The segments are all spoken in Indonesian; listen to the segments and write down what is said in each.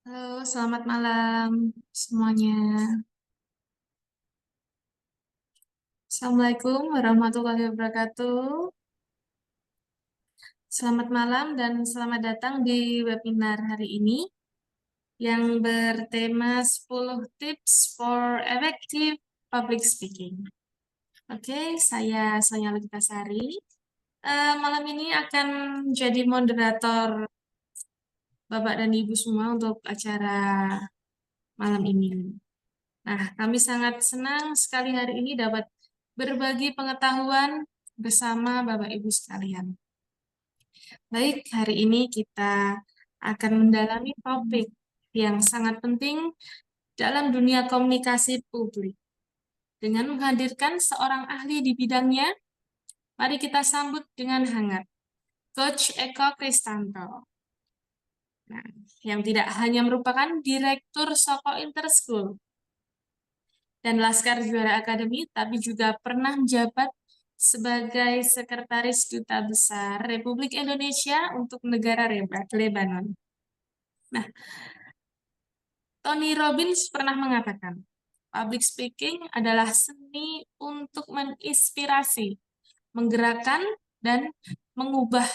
Halo, selamat malam semuanya. Assalamualaikum warahmatullahi wabarakatuh. Selamat malam dan selamat datang di webinar hari ini yang bertema 10 tips for effective public speaking. Oke, saya Sonya Lugitasari. Malam ini akan jadi moderator Bapak dan Ibu semua untuk acara malam ini. Nah, kami sangat senang sekali hari ini dapat berbagi pengetahuan bersama Bapak Ibu sekalian. Baik, hari ini kita akan mendalami topik yang sangat penting dalam dunia komunikasi publik. Dengan menghadirkan seorang ahli di bidangnya, mari kita sambut dengan hangat Coach Eko Kristanto. Nah, yang tidak hanya merupakan Direktur Soko Interschool dan Laskar Juara Akademi, tapi juga pernah menjabat sebagai Sekretaris Duta Besar Republik Indonesia untuk negara Lebanon. Nah, Tony Robbins pernah mengatakan, public speaking adalah seni untuk menginspirasi, menggerakkan, dan mengubah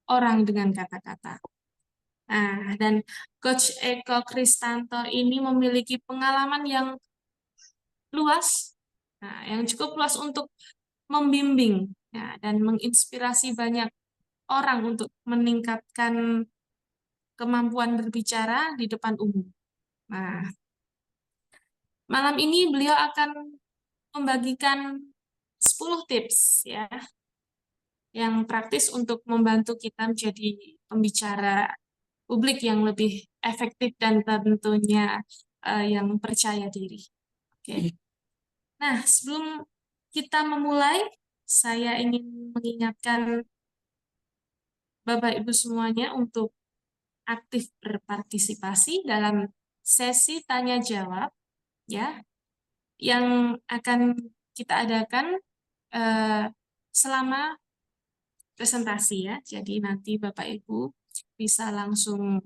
orang dengan kata-kata. Nah, dan Coach Eko Kristanto ini memiliki pengalaman yang luas, yang cukup luas untuk membimbing ya, dan menginspirasi banyak orang untuk meningkatkan kemampuan berbicara di depan umum. Nah, malam ini beliau akan membagikan 10 tips ya yang praktis untuk membantu kita menjadi pembicara publik yang lebih efektif dan tentunya yang percaya diri. Oke. Nah, sebelum kita memulai, saya ingin mengingatkan Bapak Ibu semuanya untuk aktif berpartisipasi dalam sesi tanya jawab ya yang akan kita adakan eh, selama presentasi ya. Jadi nanti Bapak Ibu bisa langsung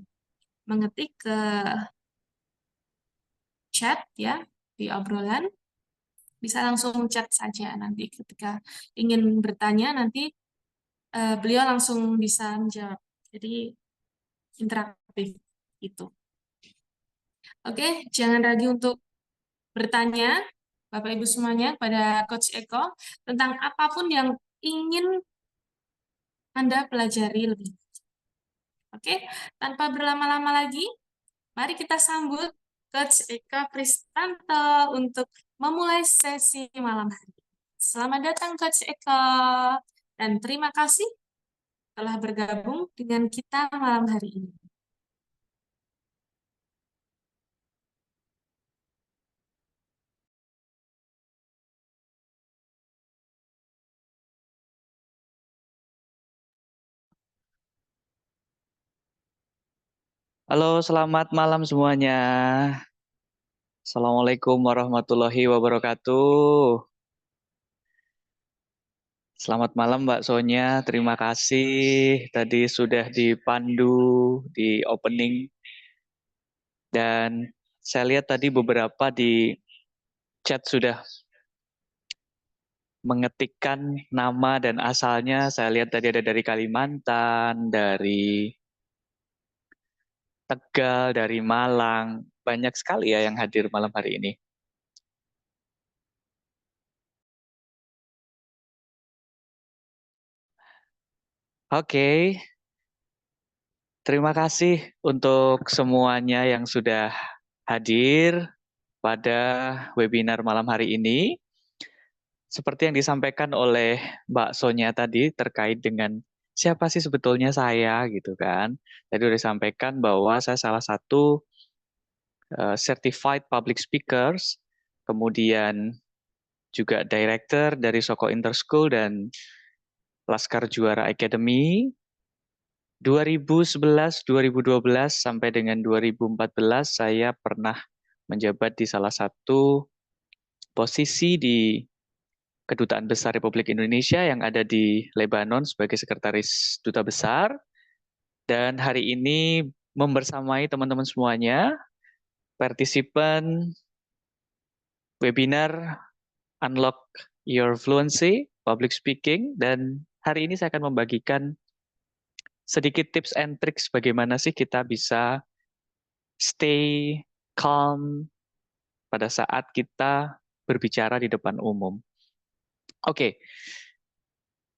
mengetik ke chat ya di obrolan, bisa langsung chat saja nanti ketika ingin bertanya nanti beliau langsung bisa menjawab. Jadi interaktif itu. Oke, jangan ragu untuk bertanya, Bapak Ibu semuanya, pada Coach Eko tentang apapun yang ingin Anda pelajari lebih. Oke, tanpa berlama-lama lagi, mari kita sambut Coach Eko Kristanto untuk memulai sesi malam hari. Selamat datang Coach Eko, dan terima kasih telah bergabung dengan kita malam hari ini. Halo, selamat malam semuanya. Assalamualaikum warahmatullahi wabarakatuh. Selamat malam Mbak Sonya, terima kasih tadi sudah dipandu di opening. Dan saya lihat tadi beberapa di chat sudah mengetikkan nama dan asalnya. Saya lihat tadi ada dari Kalimantan, dari Tegal, dari Malang. Banyak sekali ya yang hadir malam hari ini. Oke, terima kasih untuk semuanya yang sudah hadir pada webinar malam hari ini. Seperti yang disampaikan oleh Mbak Sonya tadi terkait dengan siapa sih sebetulnya saya gitu kan. Tadi sudah disampaikan bahwa saya salah satu certified public speakers, kemudian juga director dari Soko Interschool dan Laskar Juara Academy. 2011-2012 sampai dengan 2014 saya pernah menjabat di salah satu posisi di Kedutaan Besar Republik Indonesia yang ada di Lebanon sebagai Sekretaris Duta Besar. Dan hari ini membersamai teman-teman semuanya, partisipan webinar Unlock Your Fluency, Public Speaking, dan hari ini saya akan membagikan sedikit tips and tricks bagaimana sih kita bisa stay calm pada saat kita berbicara di depan umum. Oke,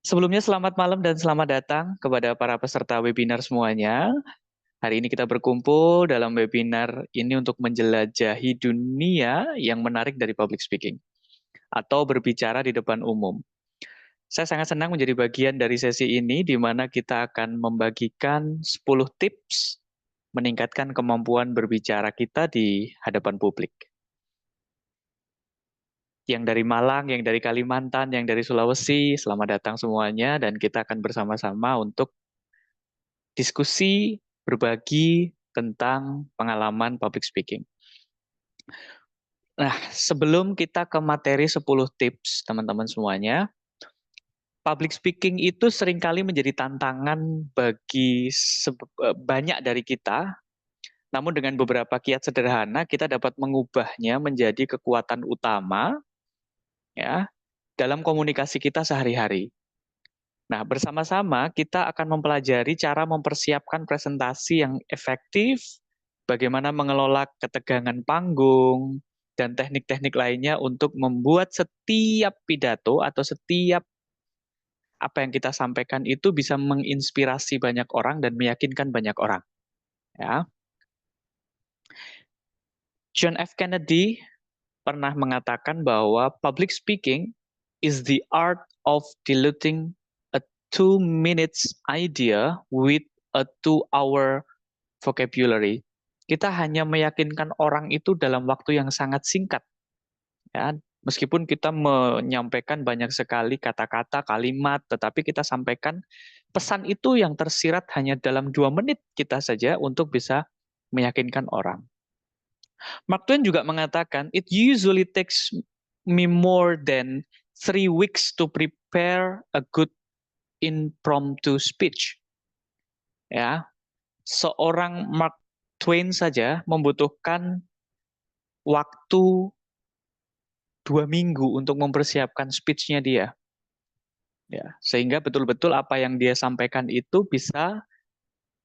sebelumnya selamat malam dan selamat datang kepada para peserta webinar semuanya. Hari ini kita berkumpul dalam webinar ini untuk menjelajahi dunia yang menarik dari public speaking atau berbicara di depan umum. Saya sangat senang menjadi bagian dari sesi ini di mana kita akan membagikan 10 tips meningkatkan kemampuan berbicara kita di hadapan publik. Yang dari Malang, yang dari Kalimantan, yang dari Sulawesi, selamat datang semuanya dan kita akan bersama-sama untuk diskusi, berbagi tentang pengalaman public speaking. Nah, sebelum kita ke materi 10 tips, teman-teman semuanya, public speaking itu seringkali menjadi tantangan bagi banyak dari kita, namun dengan beberapa kiat sederhana, kita dapat mengubahnya menjadi kekuatan utama ya dalam komunikasi kita sehari-hari. Nah, bersama-sama kita akan mempelajari cara mempersiapkan presentasi yang efektif, bagaimana mengelola ketegangan panggung, dan teknik-teknik lainnya untuk membuat setiap pidato atau setiap apa yang kita sampaikan itu bisa menginspirasi banyak orang dan meyakinkan banyak orang. Ya. John F. Kennedy pernah mengatakan bahwa public speaking is the art of diluting a 2 minutes idea with a 2-hour vocabulary. Kita hanya meyakinkan orang itu dalam waktu yang sangat singkat. Ya, meskipun kita menyampaikan banyak sekali kata-kata, kalimat, tetapi kita sampaikan pesan itu yang tersirat hanya dalam 2 menit kita saja untuk bisa meyakinkan orang. Mark Twain juga mengatakan, it usually takes me more than 3 weeks to prepare a good impromptu speech. Ya, seorang Mark Twain saja membutuhkan waktu 2 minggu untuk mempersiapkan speech-nya dia. Ya, sehingga betul-betul apa yang dia sampaikan itu bisa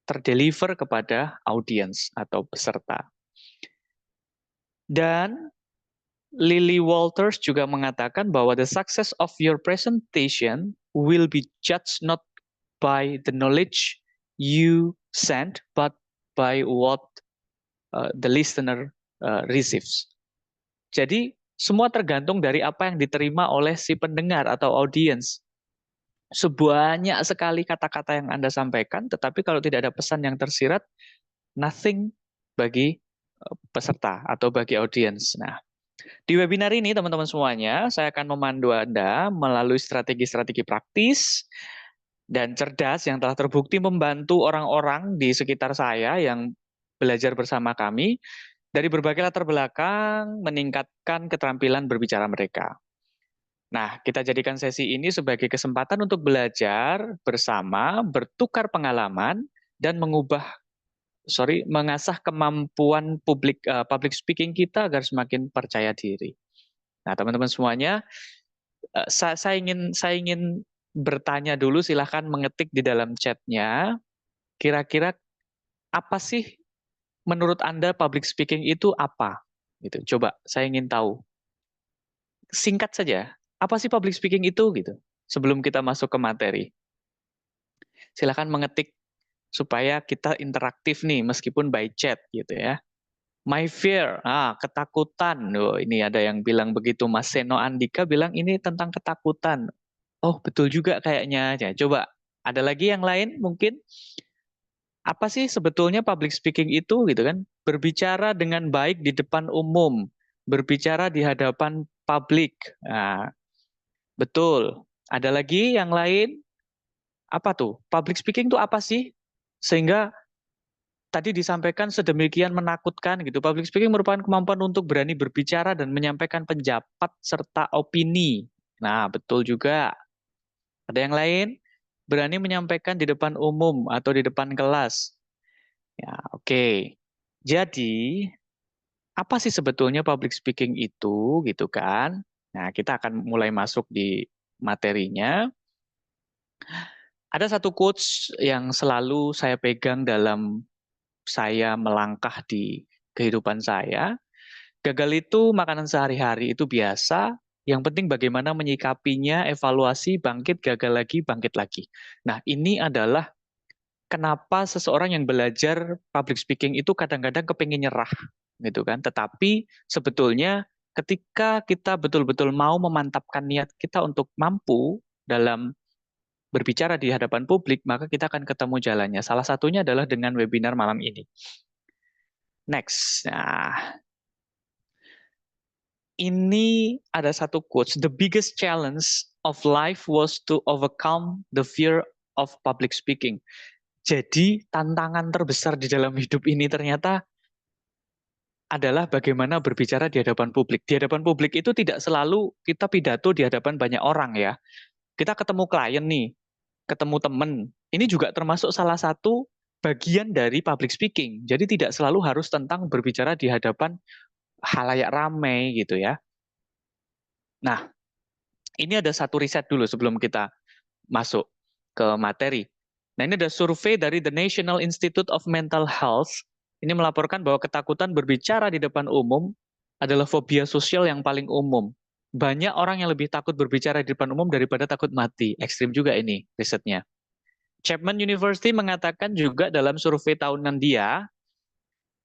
terdeliver kepada audiens atau peserta. Dan Lily Walters juga mengatakan bahwa the success of your presentation will be judged not by the knowledge you send, but by what the listener receives. Jadi semua tergantung dari apa yang diterima oleh si pendengar atau audiens. Sebanyak sekali kata-kata yang Anda sampaikan, tetapi kalau tidak ada pesan yang tersirat, nothing bagi peserta atau bagi audiens. Nah, di webinar ini teman-teman semuanya, saya akan memandu Anda melalui strategi-strategi praktis dan cerdas yang telah terbukti membantu orang-orang di sekitar saya yang belajar bersama kami dari berbagai latar belakang meningkatkan keterampilan berbicara mereka. Nah, kita jadikan sesi ini sebagai kesempatan untuk belajar bersama, bertukar pengalaman, dan mengasah kemampuan public speaking kita agar semakin percaya diri. Nah, teman-teman semuanya, saya ingin bertanya dulu, silahkan mengetik di dalam chatnya, kira-kira apa sih menurut Anda public speaking itu apa? Gitu. Coba, saya ingin tahu. Singkat saja, apa sih public speaking itu gitu? Sebelum kita masuk ke materi. Silakan mengetik supaya kita interaktif nih meskipun by chat gitu ya. My fear, ketakutan. Oh, ini ada yang bilang begitu. Mas Seno Andika bilang ini tentang ketakutan. Oh, betul juga kayaknya. Ya, coba ada lagi yang lain mungkin? Apa sih sebetulnya public speaking itu gitu kan? Berbicara dengan baik di depan umum, berbicara di hadapan publik. Nah, betul. Ada lagi yang lain? Apa tuh? Public speaking itu apa sih? Sehingga tadi disampaikan sedemikian menakutkan gitu. Public speaking merupakan kemampuan untuk berani berbicara dan menyampaikan pendapat serta opini. Nah, betul juga. Ada yang lain? Berani menyampaikan di depan umum atau di depan kelas. Ya, oke. Jadi, apa sih sebetulnya public speaking itu, gitu kan? Nah, kita akan mulai masuk di materinya. Ada satu quotes yang selalu saya pegang dalam saya melangkah di kehidupan saya. Gagal itu makanan sehari-hari, itu biasa. Yang penting bagaimana menyikapinya, evaluasi, bangkit, gagal lagi, bangkit lagi. Nah, ini adalah kenapa seseorang yang belajar public speaking itu kadang-kadang kepingin nyerah, gitu kan. Tetapi sebetulnya ketika kita betul-betul mau memantapkan niat kita untuk mampu dalam berbicara di hadapan publik, maka kita akan ketemu jalannya. Salah satunya adalah dengan webinar malam ini. Next. Nah, ini ada satu quotes. The biggest challenge of life was to overcome the fear of public speaking. Jadi tantangan terbesar di dalam hidup ini ternyata adalah bagaimana berbicara di hadapan publik. Di hadapan publik itu tidak selalu kita pidato di hadapan banyak orang ya. Kita ketemu klien nih, ketemu temen. Ini juga termasuk salah satu bagian dari public speaking. Jadi tidak selalu harus tentang berbicara di hadapan halayak ramai gitu ya. Nah, ini ada satu riset dulu sebelum kita masuk ke materi. Nah, ini ada survei dari The National Institute of Mental Health. Ini melaporkan bahwa ketakutan berbicara di depan umum adalah fobia sosial yang paling umum. Banyak orang yang lebih takut berbicara di depan umum daripada takut mati. Ekstrim juga ini risetnya. Chapman University mengatakan juga dalam survei tahunan dia,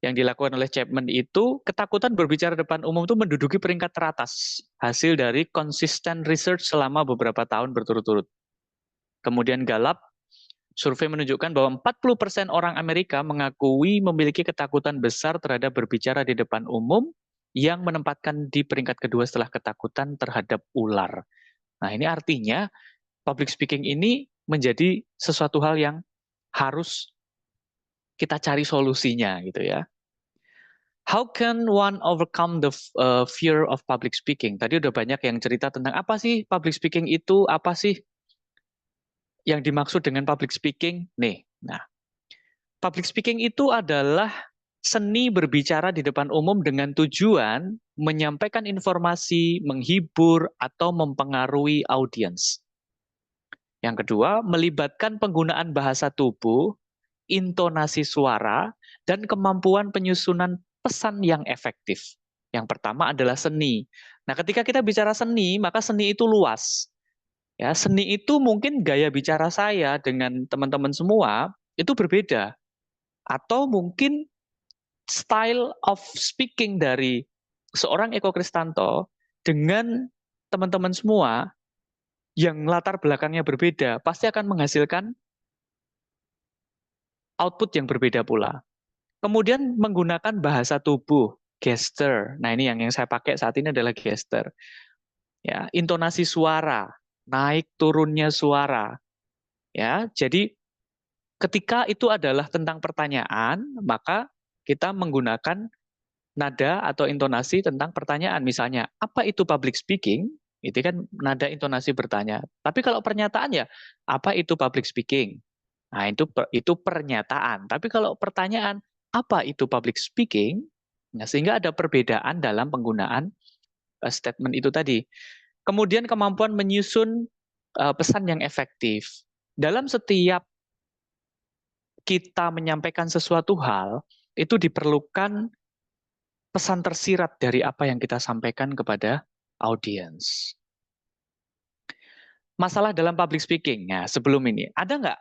yang dilakukan oleh Chapman itu, ketakutan berbicara depan umum itu menduduki peringkat teratas. Hasil dari konsisten research selama beberapa tahun berturut-turut. Kemudian Gallup, survei menunjukkan bahwa 40% orang Amerika mengakui memiliki ketakutan besar terhadap berbicara di depan umum, yang menempatkan di peringkat kedua setelah ketakutan terhadap ular. Nah, ini artinya public speaking ini menjadi sesuatu hal yang harus kita cari solusinya gitu ya. How can one overcome the fear of public speaking? Tadi udah banyak yang cerita tentang apa sih public speaking itu, apa sih yang dimaksud dengan public speaking. Nih, nah, public speaking itu adalah seni berbicara di depan umum dengan tujuan menyampaikan informasi, menghibur, atau mempengaruhi audiens. Yang kedua, melibatkan penggunaan bahasa tubuh, intonasi suara, dan kemampuan penyusunan pesan yang efektif. Yang pertama adalah seni. Nah, ketika kita bicara seni, maka seni itu luas. Ya, seni itu mungkin gaya bicara saya dengan teman-teman semua itu berbeda. Atau mungkin style of speaking dari seorang Eko Kristanto dengan teman-teman semua yang latar belakangnya berbeda, pasti akan menghasilkan output yang berbeda pula. Kemudian menggunakan bahasa tubuh, gesture. Nah, ini yang saya pakai saat ini adalah gesture. Ya, intonasi suara, naik turunnya suara. Ya, jadi ketika itu adalah tentang pertanyaan, maka kita menggunakan nada atau intonasi tentang pertanyaan. Misalnya, apa itu public speaking? Itu kan nada intonasi bertanya. Tapi kalau pernyataan ya, apa itu public speaking? Nah, itu pernyataan. Tapi kalau pertanyaan, apa itu public speaking? Nah, sehingga ada perbedaan dalam penggunaan statement itu tadi. Kemudian kemampuan menyusun pesan yang efektif. Dalam setiap kita menyampaikan sesuatu hal, itu diperlukan pesan tersirat dari apa yang kita sampaikan kepada audiens. Masalah dalam public speaking, ya sebelum ini, ada nggak?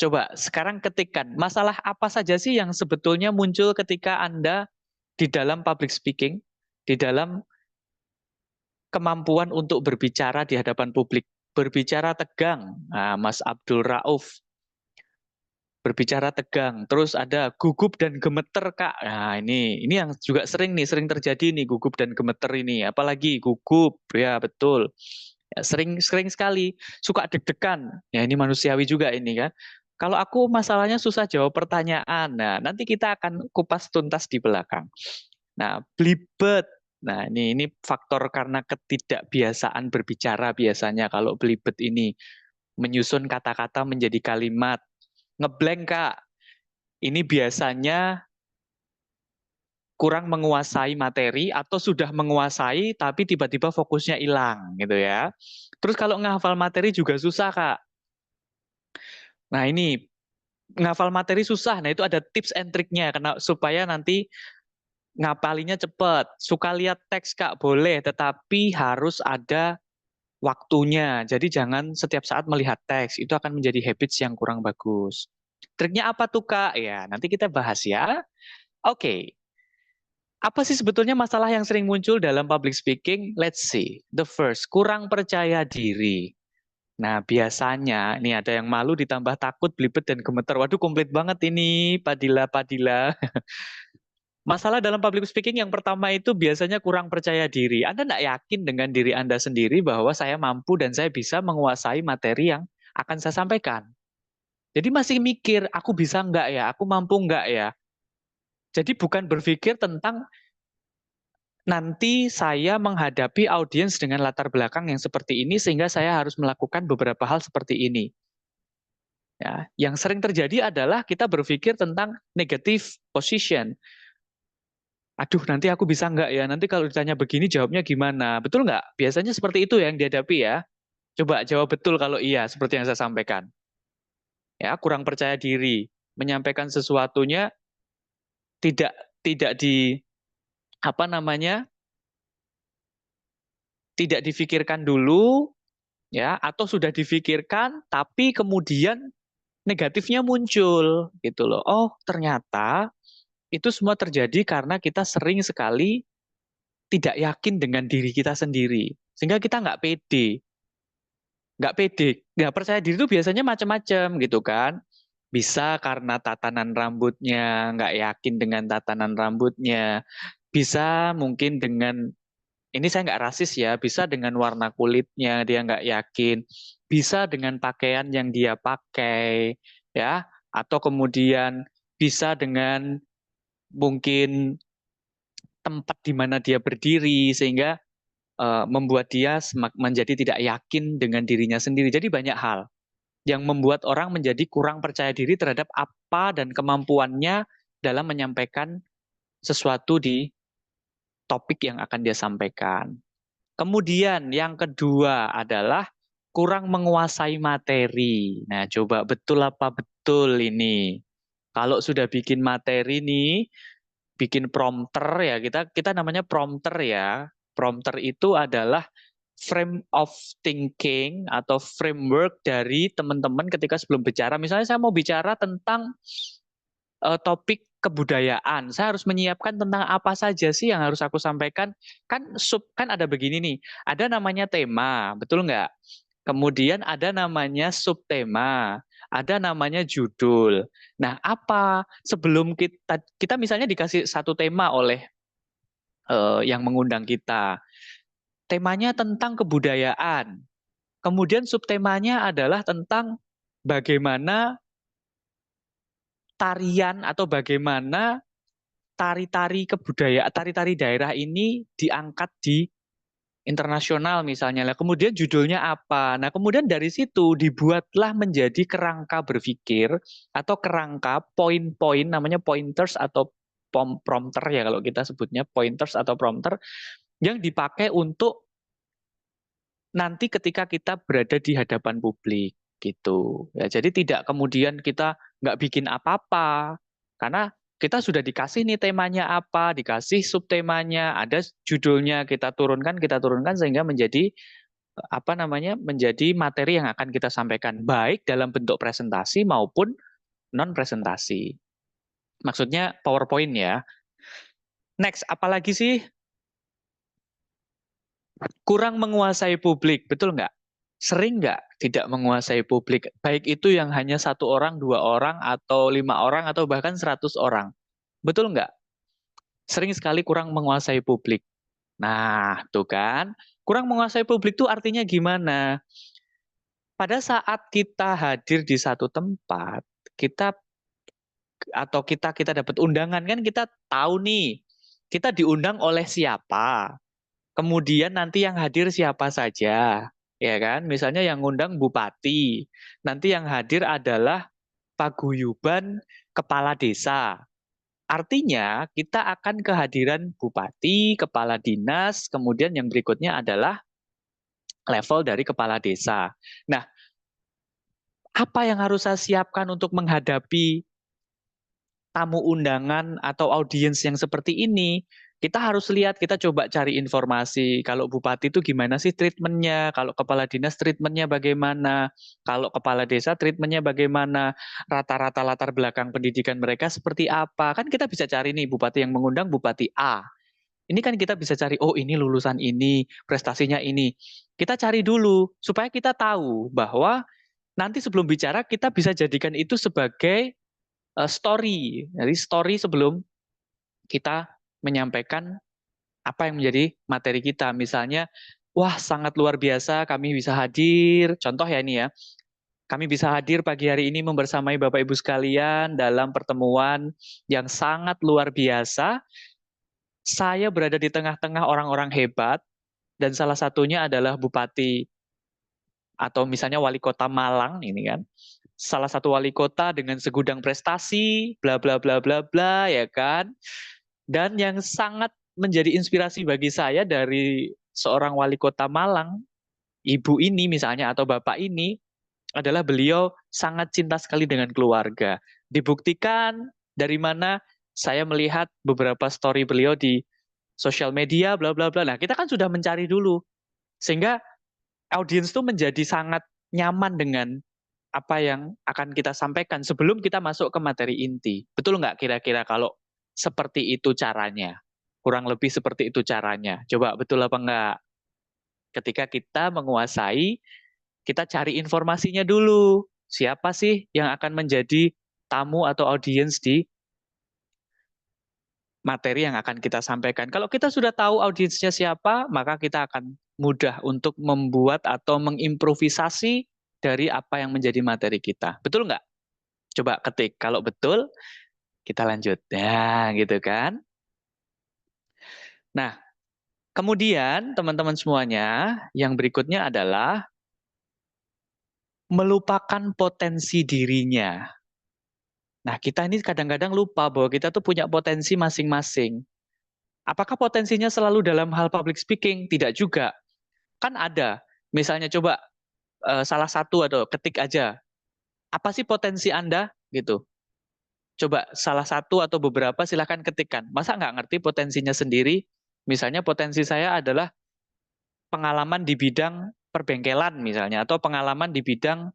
Coba sekarang ketikkan, masalah apa saja sih yang sebetulnya muncul ketika Anda di dalam public speaking, di dalam kemampuan untuk berbicara di hadapan publik, berbicara tegang, nah, Mas Abdul Rauf, berbicara tegang, terus ada gugup dan gemeter Kak. Nah, ini yang juga sering terjadi nih gugup dan gemeter ini, apalagi gugup, ya betul. Ya, sering sekali suka deg-degan. Ya ini manusiawi juga ini kan. Kalau aku masalahnya susah jawab pertanyaan. Nah, nanti kita akan kupas tuntas di belakang. Nah, belibet. Nah, ini faktor karena ketidakbiasaan berbicara biasanya kalau belibet ini menyusun kata-kata menjadi kalimat. Ngeblank, Kak. ini biasanya kurang menguasai materi atau sudah menguasai tapi tiba-tiba fokusnya hilang gitu ya. Terus kalau ngehafal materi juga susah, Kak. Nah, ini ngafal materi susah. Nah, itu ada tips and triknya supaya nanti ngapalinya cepet. Suka lihat teks, Kak, boleh, tetapi harus ada waktunya. Jadi jangan setiap saat melihat teks. Itu akan menjadi habits yang kurang bagus. Triknya apa tuh, Kak? Ya, nanti kita bahas ya. Oke. Apa sih sebetulnya masalah yang sering muncul dalam public speaking? Let's see. The first, kurang percaya diri. Nah, biasanya nih ada yang malu ditambah takut, belibet, dan gemeter. Waduh, komplit banget ini, Padila. Masalah dalam public speaking yang pertama itu biasanya kurang percaya diri. Anda tidak yakin dengan diri Anda sendiri bahwa saya mampu dan saya bisa menguasai materi yang akan saya sampaikan. Jadi masih mikir, aku bisa nggak ya? Aku mampu nggak ya? Jadi bukan berpikir tentang nanti saya menghadapi audiens dengan latar belakang yang seperti ini sehingga saya harus melakukan beberapa hal seperti ini. Ya, yang sering terjadi adalah kita berpikir tentang negative position. Aduh, nanti aku bisa nggak ya? Nanti kalau ditanya begini jawabnya gimana? Betul nggak? Biasanya seperti itu yang dihadapi ya. Coba jawab betul kalau iya, seperti yang saya sampaikan. Ya, kurang percaya diri, menyampaikan sesuatunya tidak tidak di apa namanya? Tidak difikirkan dulu, ya, atau sudah difikirkan tapi kemudian negatifnya muncul gitu loh. Oh, ternyata itu semua terjadi karena kita sering sekali tidak yakin dengan diri kita sendiri. Sehingga kita nggak pede. Nggak pede. Nggak percaya diri itu biasanya macam-macam gitu kan. Bisa karena tatanan rambutnya, nggak yakin dengan tatanan rambutnya. Bisa mungkin dengan, ini saya nggak rasis ya, bisa dengan warna kulitnya dia nggak yakin. Bisa dengan pakaian yang dia pakai, ya. Atau kemudian bisa dengan mungkin tempat di mana dia berdiri sehingga membuat dia menjadi tidak yakin dengan dirinya sendiri. Jadi banyak hal yang membuat orang menjadi kurang percaya diri terhadap apa dan kemampuannya dalam menyampaikan sesuatu di topik yang akan dia sampaikan. Kemudian yang kedua adalah kurang menguasai materi. Nah, coba betul apa betul ini? Kalau sudah bikin materi nih, bikin prompter ya, kita namanya prompter ya. Prompter itu adalah frame of thinking atau framework dari teman-teman ketika sebelum bicara. Misalnya saya mau bicara tentang topik kebudayaan. Saya harus menyiapkan tentang apa saja sih yang harus aku sampaikan. Kan ada begini nih, ada namanya tema, betul nggak? Kemudian ada namanya subtema, ada namanya judul. Nah, apa sebelum kita misalnya dikasih satu tema oleh yang mengundang kita. Temanya tentang kebudayaan. Kemudian subtemanya adalah tentang bagaimana tarian atau bagaimana tari-tari kebudayaan, tari-tari daerah ini diangkat di internasional misalnya. Nah, kemudian judulnya apa? Nah, kemudian dari situ dibuatlah menjadi kerangka berpikir atau kerangka poin-poin namanya pointers atau prompter ya kalau kita sebutnya pointers atau prompter yang dipakai untuk nanti ketika kita berada di hadapan publik gitu. Ya, jadi tidak kemudian kita nggak bikin apa-apa karena kita sudah dikasih nih temanya apa, dikasih subtemanya, ada judulnya kita turunkan sehingga menjadi apa namanya menjadi materi yang akan kita sampaikan baik dalam bentuk presentasi maupun non presentasi. Maksudnya PowerPoint ya. Next, apalagi sih kurang menguasai publik, betul nggak? Sering nggak tidak menguasai publik? Baik itu yang hanya satu orang, dua orang, atau lima orang, atau bahkan 100 orang. Betul nggak? Sering sekali kurang menguasai publik. Nah, tuh kan. Kurang menguasai publik itu artinya gimana? Pada saat kita hadir di satu tempat, kita atau kita dapat undangan kan kita tahu nih, kita diundang oleh siapa. Kemudian nanti yang hadir siapa saja, ya kan? Misalnya yang ngundang bupati, nanti yang hadir adalah paguyuban kepala desa. Artinya kita akan kehadiran bupati, kepala dinas, kemudian yang berikutnya adalah level dari kepala desa. Nah, apa yang harus saya siapkan untuk menghadapi tamu undangan atau audiens yang seperti ini? Kita harus lihat, kita coba cari informasi. Kalau bupati itu gimana sih treatmentnya? Kalau kepala dinas treatmentnya bagaimana? Kalau kepala desa treatmentnya bagaimana? Rata-rata latar belakang pendidikan mereka seperti apa? Kan kita bisa cari nih bupati yang mengundang bupati A. Ini kan kita bisa cari, oh ini lulusan ini, prestasinya ini. Kita cari dulu supaya kita tahu bahwa nanti sebelum bicara kita bisa jadikan itu sebagai story. Jadi story sebelum kita menyampaikan apa yang menjadi materi kita. Misalnya, wah sangat luar biasa kami bisa hadir. Contoh ya ini ya, kami bisa hadir pagi hari ini membersamai Bapak Ibu sekalian dalam pertemuan yang sangat luar biasa. Saya berada di tengah-tengah orang-orang hebat dan salah satunya adalah Bupati atau misalnya Wali Kota Malang ini kan. Salah satu wali kota dengan segudang prestasi, bla bla bla bla bla ya kan. Dan yang sangat menjadi inspirasi bagi saya dari seorang wali kota Malang, ibu ini misalnya atau bapak ini adalah beliau sangat cinta sekali dengan keluarga. Dibuktikan dari mana saya melihat beberapa story beliau di sosial media, bla bla bla. Nah, kita kan sudah mencari dulu sehingga audiens itu menjadi sangat nyaman dengan apa yang akan kita sampaikan sebelum kita masuk ke materi inti. Betul nggak kira-kira kalau seperti itu caranya? Kurang lebih seperti itu caranya. Coba betul apa enggak? Ketika kita menguasai, kita cari informasinya dulu. Siapa sih yang akan menjadi tamu atau audiens di materi yang akan kita sampaikan. Kalau kita sudah tahu audiensnya siapa, maka kita akan mudah untuk membuat atau mengimprovisasi dari apa yang menjadi materi kita. Betul nggak? Coba ketik. Kalau betul, kita lanjut. Ya, gitu kan. Nah, kemudian teman-teman semuanya, yang berikutnya adalah melupakan potensi dirinya. Nah, kita ini kadang-kadang lupa bahwa kita tuh punya potensi masing-masing. Apakah potensinya selalu dalam hal public speaking? Tidak juga. Kan ada. Misalnya coba salah satu atau ketik aja. Apa sih potensi Anda? Gitu. Coba salah satu atau beberapa silahkan ketikkan. Masa nggak ngerti potensinya sendiri? Misalnya potensi saya adalah pengalaman di bidang perbengkelan misalnya. Atau pengalaman di bidang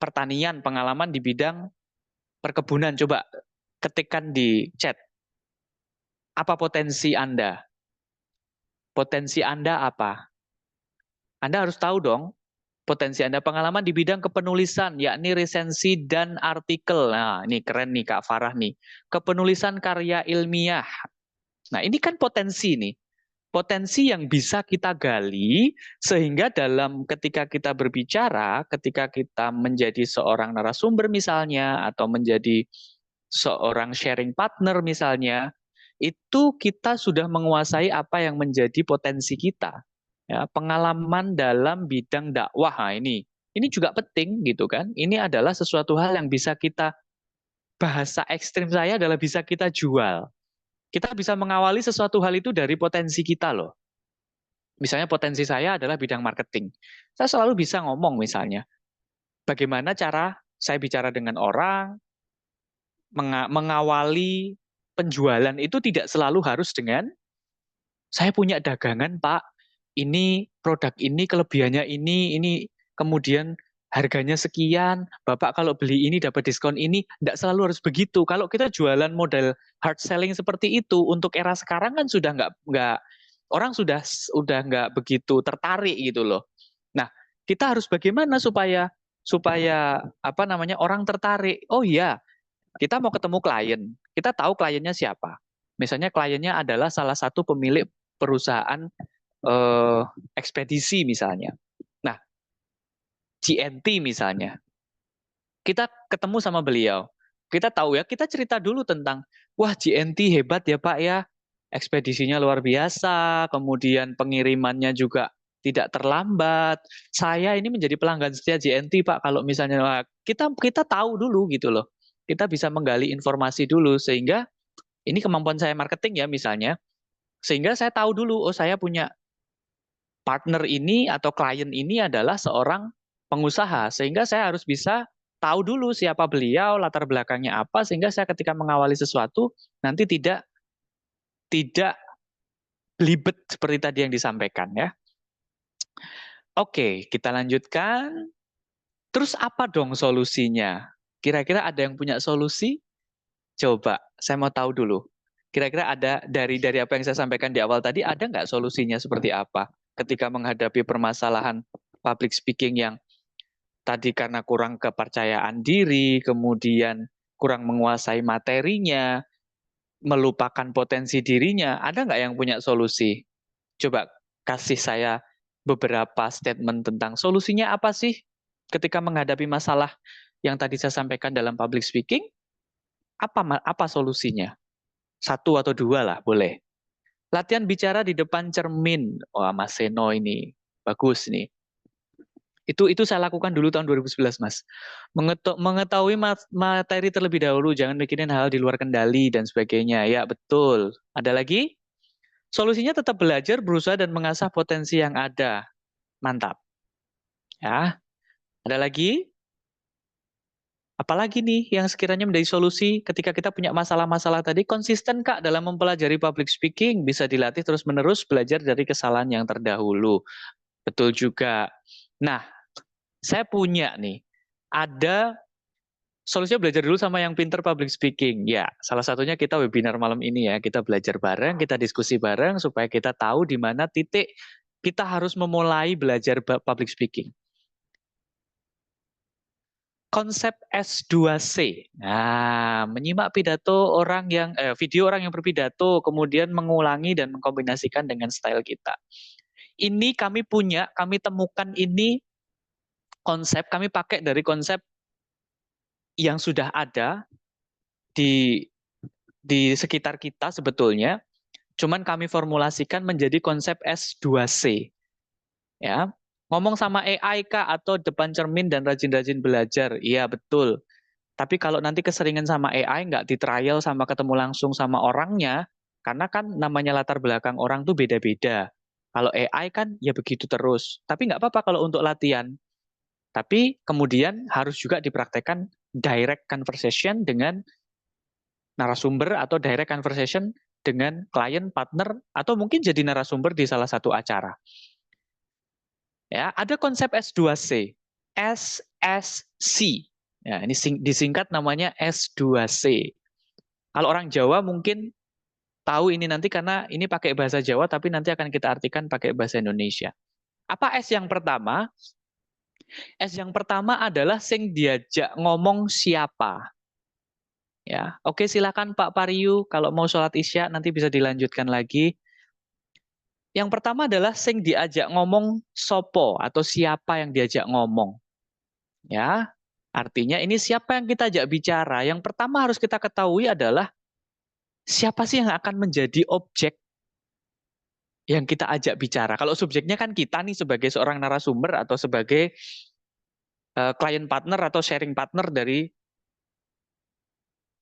pertanian, pengalaman di bidang perkebunan. Coba ketikkan di chat. Apa potensi Anda? Potensi Anda apa? Anda harus tahu dong potensi Anda. Pengalaman di bidang kepenulisan, yakni resensi dan artikel. Nah, ini keren nih Kak Farah nih. Kepenulisan karya ilmiah. Nah, ini kan potensi nih. Potensi yang bisa kita gali sehingga dalam ketika kita berbicara, ketika kita menjadi seorang narasumber misalnya, atau menjadi seorang sharing partner misalnya, itu kita sudah menguasai apa yang menjadi potensi kita. Ya, pengalaman dalam bidang dakwah, nah ini juga penting gitu kan. Ini adalah sesuatu hal yang bisa kita, bahasa ekstrim saya adalah bisa kita jual. Kita bisa mengawali sesuatu hal itu dari potensi kita loh. Misalnya potensi saya adalah bidang marketing. Saya selalu bisa ngomong misalnya, bagaimana cara saya bicara dengan orang, mengawali penjualan itu tidak selalu harus dengan, saya punya dagangan Pak, ini produk ini kelebihannya ini kemudian harganya sekian, Bapak kalau beli ini dapat diskon ini, tidak selalu harus begitu. Kalau kita jualan model hard selling seperti itu, untuk era sekarang kan sudah nggak orang sudah nggak begitu tertarik gitu loh. Nah, kita harus bagaimana supaya supaya apa namanya orang tertarik. Oh iya, kita mau ketemu klien, kita tahu kliennya siapa. Misalnya kliennya adalah salah satu pemilik perusahaan eh, ekspedisi misalnya. Nah, GNT misalnya. Kita ketemu sama beliau. Kita tahu ya, kita cerita dulu tentang, wah GNT hebat ya Pak ya, ekspedisinya luar biasa, kemudian pengirimannya juga tidak terlambat. Saya ini menjadi pelanggan setia JNT, Pak. Kalau misalnya kita tahu dulu gitu loh. Kita bisa menggali informasi dulu sehingga ini kemampuan saya marketing ya misalnya. Sehingga saya tahu dulu, oh saya punya partner ini atau klien ini adalah seorang pengusaha. Sehingga saya harus bisa tahu dulu siapa beliau, latar belakangnya apa, sehingga saya ketika mengawali sesuatu nanti tidak belibet seperti tadi yang disampaikan ya. Oke, kita lanjutkan. Terus apa dong solusinya? Kira-kira ada yang punya solusi? Coba, saya mau tahu dulu. Kira-kira ada dari apa yang saya sampaikan di awal tadi, ada nggak solusinya seperti apa? Ketika menghadapi permasalahan public speaking yang tadi karena kurang kepercayaan diri, kemudian kurang menguasai materinya, melupakan potensi dirinya, ada nggak yang punya solusi? Coba kasih saya beberapa statement tentang solusinya apa sih ketika menghadapi masalah yang tadi saya sampaikan dalam public speaking, apa solusinya? Satu atau dua lah, boleh. Latihan bicara di depan cermin. Wah, Mas Seno ini bagus nih. Itu saya lakukan dulu tahun 2011, Mas. Mengetahui materi terlebih dahulu, jangan mikirin hal di luar kendali dan sebagainya. Ya, betul. Ada lagi? Solusinya tetap belajar, berusaha dan mengasah potensi yang ada. Mantap. Ya. Ada lagi? Apalagi nih yang sekiranya menjadi solusi ketika kita punya masalah-masalah tadi, konsisten Kak dalam mempelajari public speaking, bisa dilatih terus-menerus belajar dari kesalahan yang terdahulu. Betul juga. Nah, saya punya nih, ada solusinya belajar dulu sama yang pinter public speaking. Ya, salah satunya kita webinar malam ini ya, kita belajar bareng, kita diskusi bareng, supaya kita tahu di mana titik kita harus memulai belajar public speaking. Konsep S2C. Nah, menyimak pidato video orang yang berpidato, kemudian mengulangi dan mengkombinasikan dengan style kita. Ini kami temukan ini konsep, kami pakai dari konsep yang sudah ada di sekitar kita sebetulnya, cuman kami formulasikan menjadi konsep S2C. Ya, ngomong sama AI Kak atau depan cermin dan rajin-rajin belajar. Iya, betul. Tapi kalau nanti keseringan sama AI, nggak di-trial sama ketemu langsung sama orangnya, karena kan namanya latar belakang orang tuh beda-beda. Kalau AI kan ya begitu terus. Tapi nggak apa-apa kalau untuk latihan. Tapi kemudian harus juga dipraktekkan direct conversation dengan narasumber atau direct conversation dengan klien, partner, atau mungkin jadi narasumber di salah satu acara. Ya, ada konsep S2C, SSC. Ya, ini disingkat namanya S2C. Kalau orang Jawa mungkin tahu ini nanti karena ini pakai bahasa Jawa, tapi nanti akan kita artikan pakai bahasa Indonesia. Apa S yang pertama? S yang pertama adalah sing diajak ngomong siapa. Ya, oke silakan Pak Pariu, kalau mau sholat Isya nanti bisa dilanjutkan lagi. Yang pertama adalah sing diajak ngomong sopo atau siapa yang diajak ngomong. Ya, artinya ini siapa yang kita ajak bicara. Yang pertama harus kita ketahui adalah siapa sih yang akan menjadi objek yang kita ajak bicara. Kalau subjeknya kan kita nih sebagai seorang narasumber atau sebagai klien partner atau sharing partner dari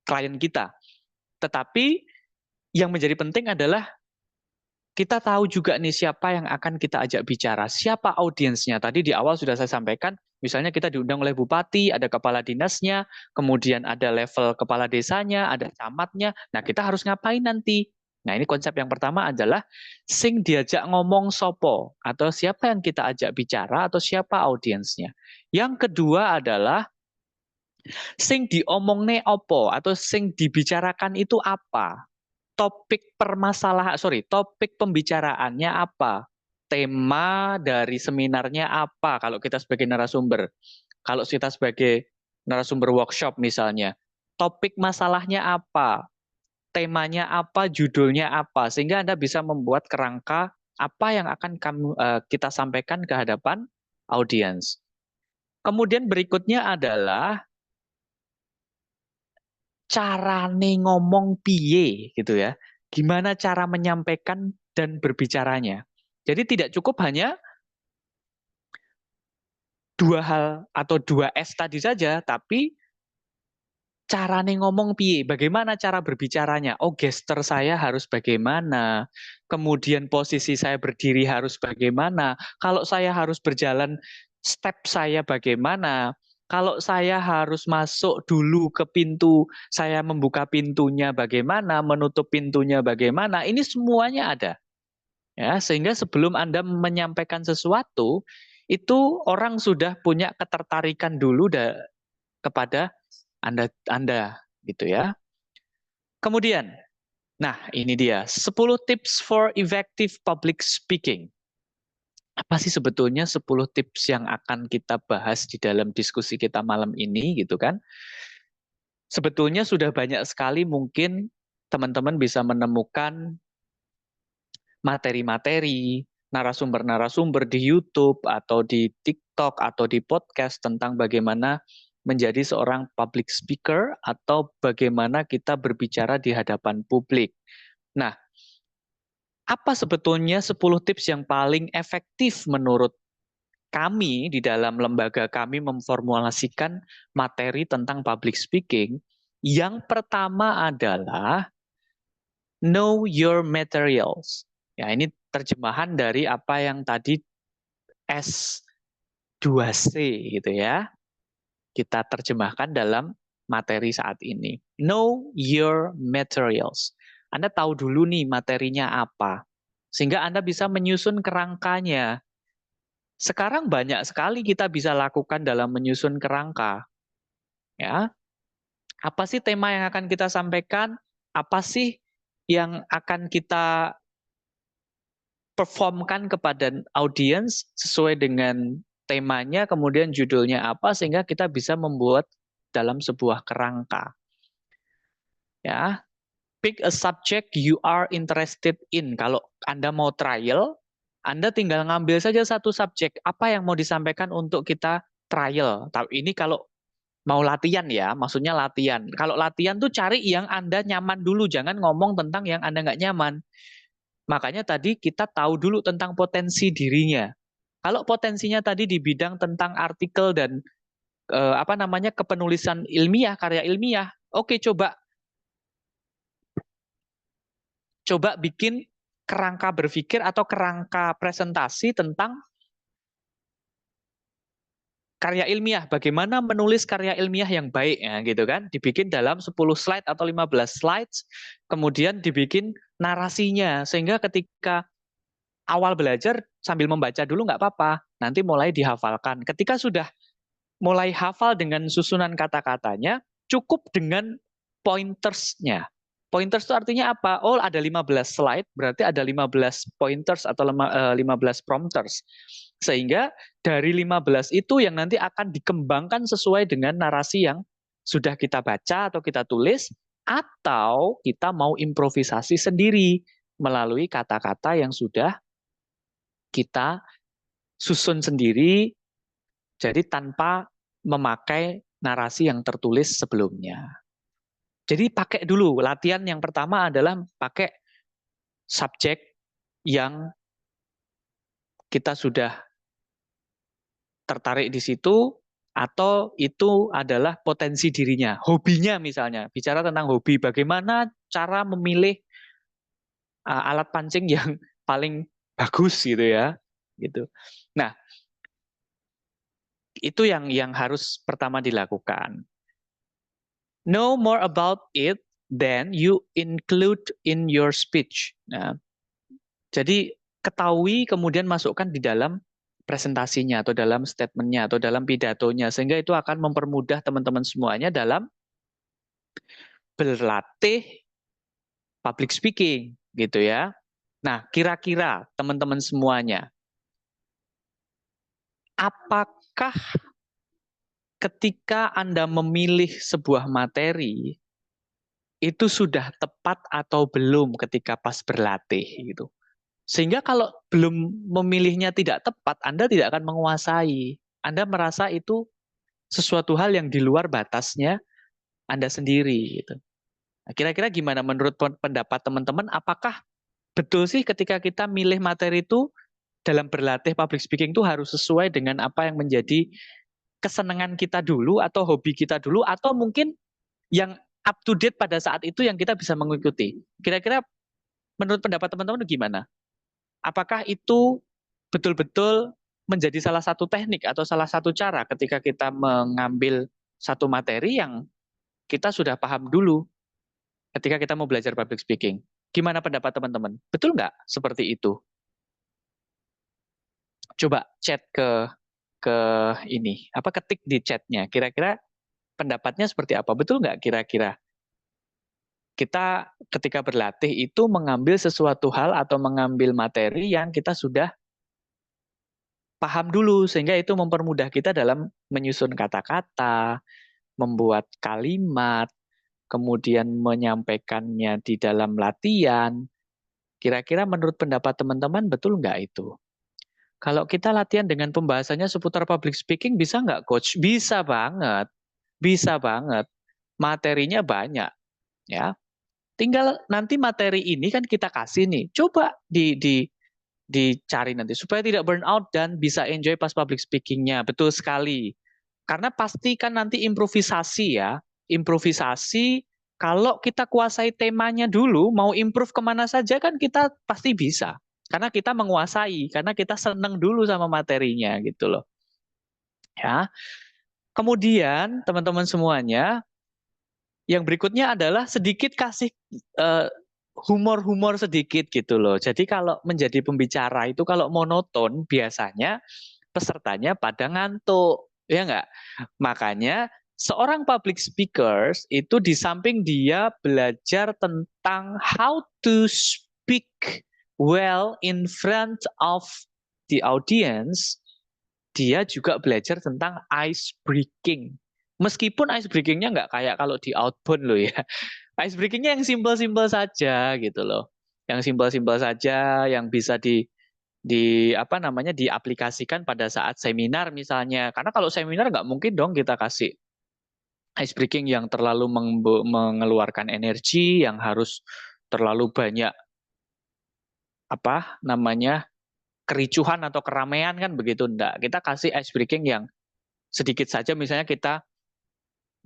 klien kita. Tetapi yang menjadi penting adalah kita tahu juga nih siapa yang akan kita ajak bicara, siapa audiensnya. Tadi di awal sudah saya sampaikan, misalnya kita diundang oleh bupati, ada kepala dinasnya, kemudian ada level kepala desanya, ada camatnya. Nah, kita harus ngapain nanti? Nah, ini konsep yang pertama adalah sing diajak ngomong sopo, atau siapa yang kita ajak bicara, atau siapa audiensnya. Yang kedua adalah sing diomongne opo, atau sing dibicarakan itu apa. Topik pembicaraannya apa? Tema dari seminarnya apa kalau kita sebagai narasumber? Kalau kita sebagai narasumber workshop misalnya, topik masalahnya apa? Temanya apa? Judulnya apa? Sehingga Anda bisa membuat kerangka apa yang akan kita sampaikan ke hadapan audiens. Kemudian berikutnya adalah carane ngomong piye gitu ya. Gimana cara menyampaikan dan berbicaranya. Jadi tidak cukup hanya dua hal atau dua S tadi saja, tapi carane ngomong piye, bagaimana cara berbicaranya, oh gestur saya harus bagaimana, kemudian posisi saya berdiri harus bagaimana, kalau saya harus berjalan step saya bagaimana, kalau saya harus masuk dulu ke pintu, saya membuka pintunya bagaimana, menutup pintunya bagaimana, ini semuanya ada. Ya, sehingga sebelum Anda menyampaikan sesuatu, itu orang sudah punya ketertarikan dulu kepada Anda gitu ya. Kemudian, nah ini dia 10 tips for effective public speaking. Apa sih sebetulnya 10 tips yang akan kita bahas di dalam diskusi kita malam ini gitu kan? Sebetulnya sudah banyak sekali mungkin teman-teman bisa menemukan materi-materi, narasumber-narasumber di YouTube atau di TikTok atau di podcast tentang bagaimana menjadi seorang public speaker atau bagaimana kita berbicara di hadapan publik. Nah, apa sebetulnya 10 tips yang paling efektif menurut kami di dalam lembaga kami memformulasikan materi tentang public speaking? Yang pertama adalah know your materials. Ya, ini terjemahan dari apa yang tadi S2C gitu ya. Kita terjemahkan dalam materi saat ini. Know your materials. Anda tahu dulu nih materinya apa. Sehingga Anda bisa menyusun kerangkanya. Sekarang banyak sekali kita bisa lakukan dalam menyusun kerangka. Ya, apa sih tema yang akan kita sampaikan? Apa sih yang akan kita performkan kepada audiens sesuai dengan temanya, kemudian judulnya apa, sehingga kita bisa membuat dalam sebuah kerangka. Ya, pick a subject you are interested in. Kalau Anda mau trial, Anda tinggal ngambil saja satu subjek. Apa yang mau disampaikan untuk kita trial? Ini kalau mau latihan ya, maksudnya latihan. Kalau latihan tuh cari yang Anda nyaman dulu, jangan ngomong tentang yang Anda nggak nyaman. Makanya tadi kita tahu dulu tentang potensi dirinya. Kalau potensinya tadi di bidang tentang artikel dan kepenulisan ilmiah, karya ilmiah, oke coba bikin kerangka berpikir atau kerangka presentasi tentang karya ilmiah, bagaimana menulis karya ilmiah yang baik ya gitu kan, dibikin dalam 10 slide atau 15 slides, kemudian dibikin narasinya sehingga ketika awal belajar sambil membaca dulu nggak apa-apa, nanti mulai dihafalkan. Ketika sudah mulai hafal dengan susunan kata-katanya, cukup dengan pointers-nya. Pointers itu artinya apa? Oh, ada 15 slide, berarti ada 15 pointers atau 15 prompters. Sehingga dari 15 itu yang nanti akan dikembangkan sesuai dengan narasi yang sudah kita baca atau kita tulis, atau kita mau improvisasi sendiri melalui kata-kata yang sudah kita susun sendiri, jadi tanpa memakai narasi yang tertulis sebelumnya. Jadi pakai dulu, latihan yang pertama adalah pakai subjek yang kita sudah tertarik di situ, atau itu adalah potensi dirinya, hobinya misalnya. Bicara tentang hobi, bagaimana cara memilih alat pancing yang paling bagus gitu ya. Gitu. Nah, itu yang harus pertama dilakukan. Know more about it, then you include in your speech. Nah, jadi ketahui kemudian masukkan di dalam presentasinya atau dalam statementnya atau dalam pidatonya, sehingga itu akan mempermudah teman-teman semuanya dalam berlatih public speaking, gitu ya. Nah, kira-kira teman-teman semuanya, apakah ketika Anda memilih sebuah materi itu sudah tepat atau belum ketika pas berlatih gitu. Sehingga kalau belum memilihnya tidak tepat, Anda tidak akan menguasai. Anda merasa itu sesuatu hal yang di luar batasnya Anda sendiri gitu. Nah, kira-kira gimana menurut pendapat teman-teman, apakah betul sih ketika kita milih materi itu dalam berlatih public speaking itu harus sesuai dengan apa yang menjadi kesenangan kita dulu atau hobi kita dulu atau mungkin yang up to date pada saat itu yang kita bisa mengikuti. Kira-kira menurut pendapat teman-teman gimana? Apakah itu betul-betul menjadi salah satu teknik atau salah satu cara ketika kita mengambil satu materi yang kita sudah paham dulu ketika kita mau belajar public speaking? Gimana pendapat teman-teman? Betul nggak seperti itu? Coba chat ke ini, apa ketik di chatnya. Kira-kira pendapatnya seperti apa? Betul nggak kira-kira? Kita ketika berlatih itu mengambil sesuatu hal atau mengambil materi yang kita sudah paham dulu, sehingga itu mempermudah kita dalam menyusun kata-kata, membuat kalimat, kemudian menyampaikannya di dalam latihan. Kira-kira menurut pendapat teman-teman betul nggak itu? Kalau kita latihan dengan pembahasannya seputar public speaking, bisa nggak, Coach? Bisa banget, bisa banget. Materinya banyak, ya. Tinggal nanti materi ini kan kita kasih nih, coba dicari nanti supaya tidak burn out dan bisa enjoy pas public speakingnya. Betul sekali. Karena pasti kan nanti improvisasi ya, improvisasi. Kalau kita kuasai temanya dulu, mau improve kemana saja kan kita pasti bisa. Karena kita menguasai, karena kita seneng dulu sama materinya gitu loh. Ya. Kemudian teman-teman semuanya, yang berikutnya adalah sedikit kasih humor-humor sedikit gitu loh. Jadi kalau menjadi pembicara itu kalau monoton biasanya pesertanya pada ngantuk, ya nggak? Makanya seorang public speakers itu di samping dia belajar tentang how to speak well in front of the audience, dia juga belajar tentang ice breaking. Meskipun ice breakingnya nggak kayak kalau di outbound loh ya. Ice breakingnya yang simpel-simpel saja gitu loh. Yang simpel-simpel saja, yang bisa di apa namanya diaplikasikan pada saat seminar misalnya. Karena kalau seminar nggak mungkin dong kita kasih ice breaking yang terlalu mengeluarkan energi, yang harus terlalu banyak apa namanya kericuhan atau keramaian kan begitu enggak. Kita kasih ice breaking yang sedikit saja, misalnya kita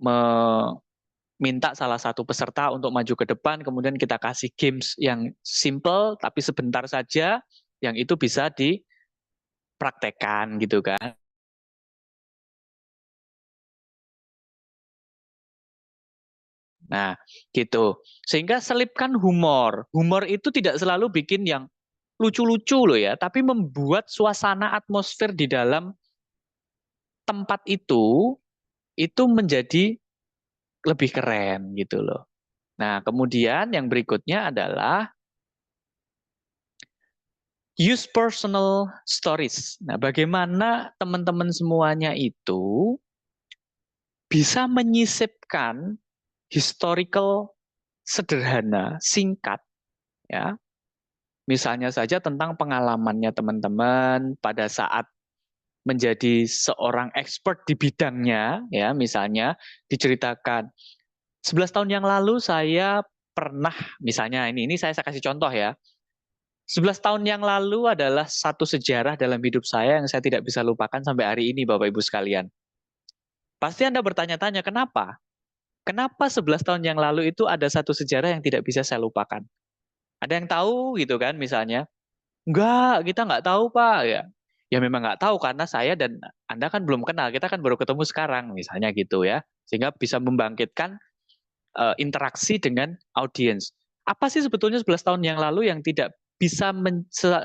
meminta salah satu peserta untuk maju ke depan, kemudian kita kasih games yang simple tapi sebentar saja, yang itu bisa dipraktekkan gitu kan. Nah, gitu. Sehingga selipkan humor. Humor itu tidak selalu bikin yang lucu-lucu loh ya, tapi membuat suasana atmosfer di dalam tempat itu menjadi lebih keren gitu loh. Nah, kemudian yang berikutnya adalah use personal stories. Nah, bagaimana teman-teman semuanya itu bisa menyisipkan historical sederhana, singkat, ya. Misalnya saja tentang pengalamannya teman-teman pada saat menjadi seorang expert di bidangnya, ya, misalnya diceritakan 11 tahun yang lalu saya pernah, misalnya ini saya kasih contoh ya. 11 tahun yang lalu adalah satu sejarah dalam hidup saya yang saya tidak bisa lupakan sampai hari ini, Bapak Ibu sekalian. Pasti Anda bertanya-tanya, kenapa? Kenapa 11 tahun yang lalu itu ada satu sejarah yang tidak bisa saya lupakan? Ada yang tahu gitu kan misalnya? Enggak, kita nggak tahu Pak. Ya, ya memang nggak tahu karena saya dan Anda kan belum kenal, kita kan baru ketemu sekarang misalnya gitu ya. Sehingga bisa membangkitkan interaksi dengan audiens. Apa sih sebetulnya 11 tahun yang lalu yang tidak bisa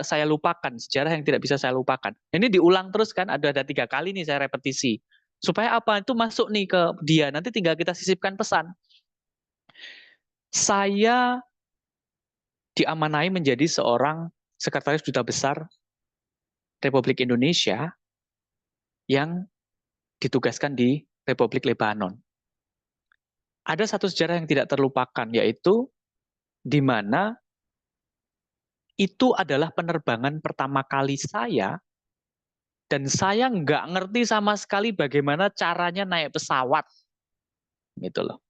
saya lupakan, sejarah yang tidak bisa saya lupakan. Ini diulang terus kan, ada 3 kali nih saya repetisi. Supaya apa? Itu masuk nih ke dia, nanti tinggal kita sisipkan pesan. Saya diamanai menjadi seorang sekretaris duta besar Republik Indonesia yang ditugaskan di Republik Lebanon. Ada satu sejarah yang tidak terlupakan, yaitu di mana itu adalah penerbangan pertama kali saya, dan saya nggak ngerti sama sekali bagaimana caranya naik pesawat. Gitu loh.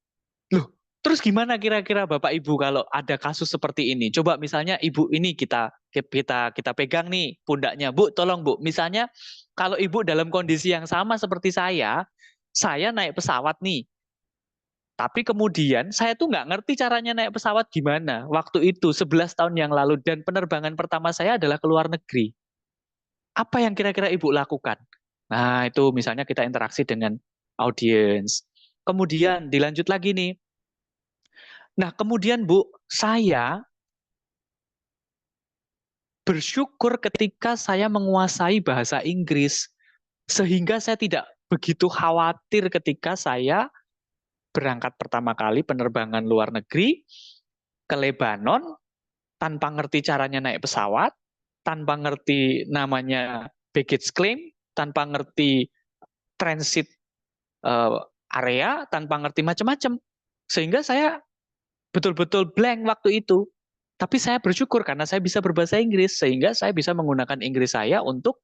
Loh, Terus gimana kira-kira Bapak Ibu kalau ada kasus seperti ini? Coba misalnya Ibu ini kita pegang nih pundaknya, Bu, tolong Bu. Misalnya kalau Ibu dalam kondisi yang sama seperti saya naik pesawat nih. Tapi kemudian saya tuh nggak ngerti caranya naik pesawat gimana. Waktu itu 11 tahun yang lalu dan penerbangan pertama saya adalah ke luar negeri. Apa yang kira-kira Ibu lakukan? Nah, itu misalnya kita interaksi dengan audiens. Kemudian dilanjut lagi nih. Nah, kemudian Bu, saya bersyukur ketika saya menguasai bahasa Inggris. Sehingga saya tidak begitu khawatir ketika saya berangkat pertama kali penerbangan luar negeri ke Lebanon tanpa ngerti caranya naik pesawat, tanpa ngerti namanya baggage claim, tanpa ngerti transit area, tanpa ngerti macam-macam. Sehingga saya betul-betul blank waktu itu. Tapi saya bersyukur karena saya bisa berbahasa Inggris, sehingga saya bisa menggunakan Inggris saya untuk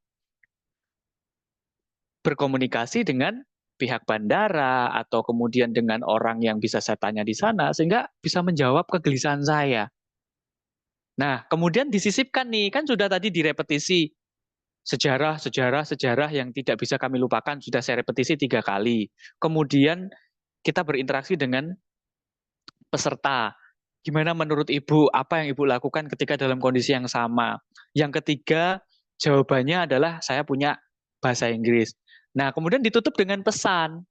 berkomunikasi dengan pihak bandara atau kemudian dengan orang yang bisa saya tanya di sana, sehingga bisa menjawab kegelisahan saya. Nah, kemudian disisipkan nih, kan sudah tadi direpetisi sejarah yang tidak bisa kami lupakan, sudah saya repetisi 3 kali. Kemudian kita berinteraksi dengan peserta. Gimana menurut Ibu, apa yang Ibu lakukan ketika dalam kondisi yang sama? Yang ketiga, jawabannya adalah saya punya bahasa Inggris. Nah, kemudian ditutup dengan pesan.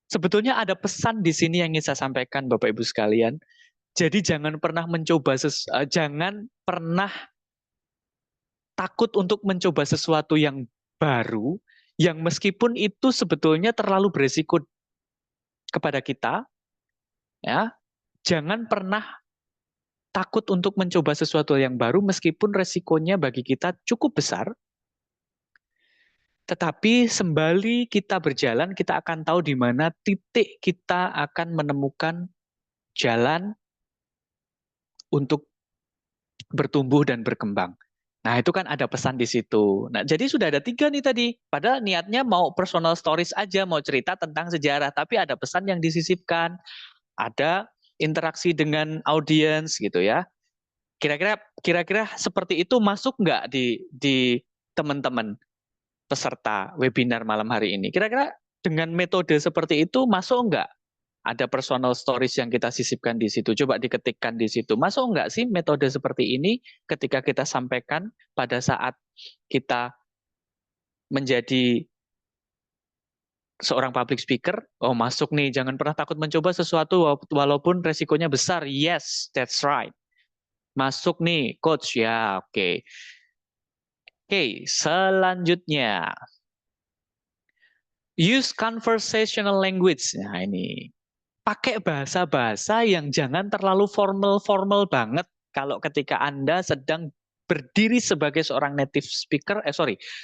Sebetulnya ada pesan di sini yang ingin saya sampaikan Bapak Ibu sekalian. Jadi jangan pernah jangan pernah takut untuk mencoba sesuatu yang baru, yang meskipun itu sebetulnya terlalu beresiko kepada kita, ya. Jangan pernah takut untuk mencoba sesuatu yang baru meskipun resikonya bagi kita cukup besar. Tetapi sembari kita berjalan, kita akan tahu di mana titik kita akan menemukan jalan untuk bertumbuh dan berkembang. Nah, itu kan ada pesan di situ. Nah, jadi sudah ada 3 nih tadi. Padahal niatnya mau personal stories aja, mau cerita tentang sejarah. Tapi ada pesan yang disisipkan. Ada interaksi dengan audiens gitu ya. Kira-kira seperti itu masuk nggak di teman-teman peserta webinar malam hari ini? Kira-kira dengan metode seperti itu masuk nggak? Ada personal stories yang kita sisipkan di situ. Coba diketikkan di situ. Masuk nggak sih metode seperti ini ketika kita sampaikan pada saat kita menjadi seorang public speaker? Oh, masuk nih. Jangan pernah takut mencoba sesuatu walaupun resikonya besar. Yes, that's right. Masuk nih, coach. Ya, oke. Oke, selanjutnya. Use conversational language. Nah, ini. Pakai bahasa-bahasa yang jangan terlalu formal-formal banget kalau ketika Anda sedang berdiri sebagai seorang native speaker,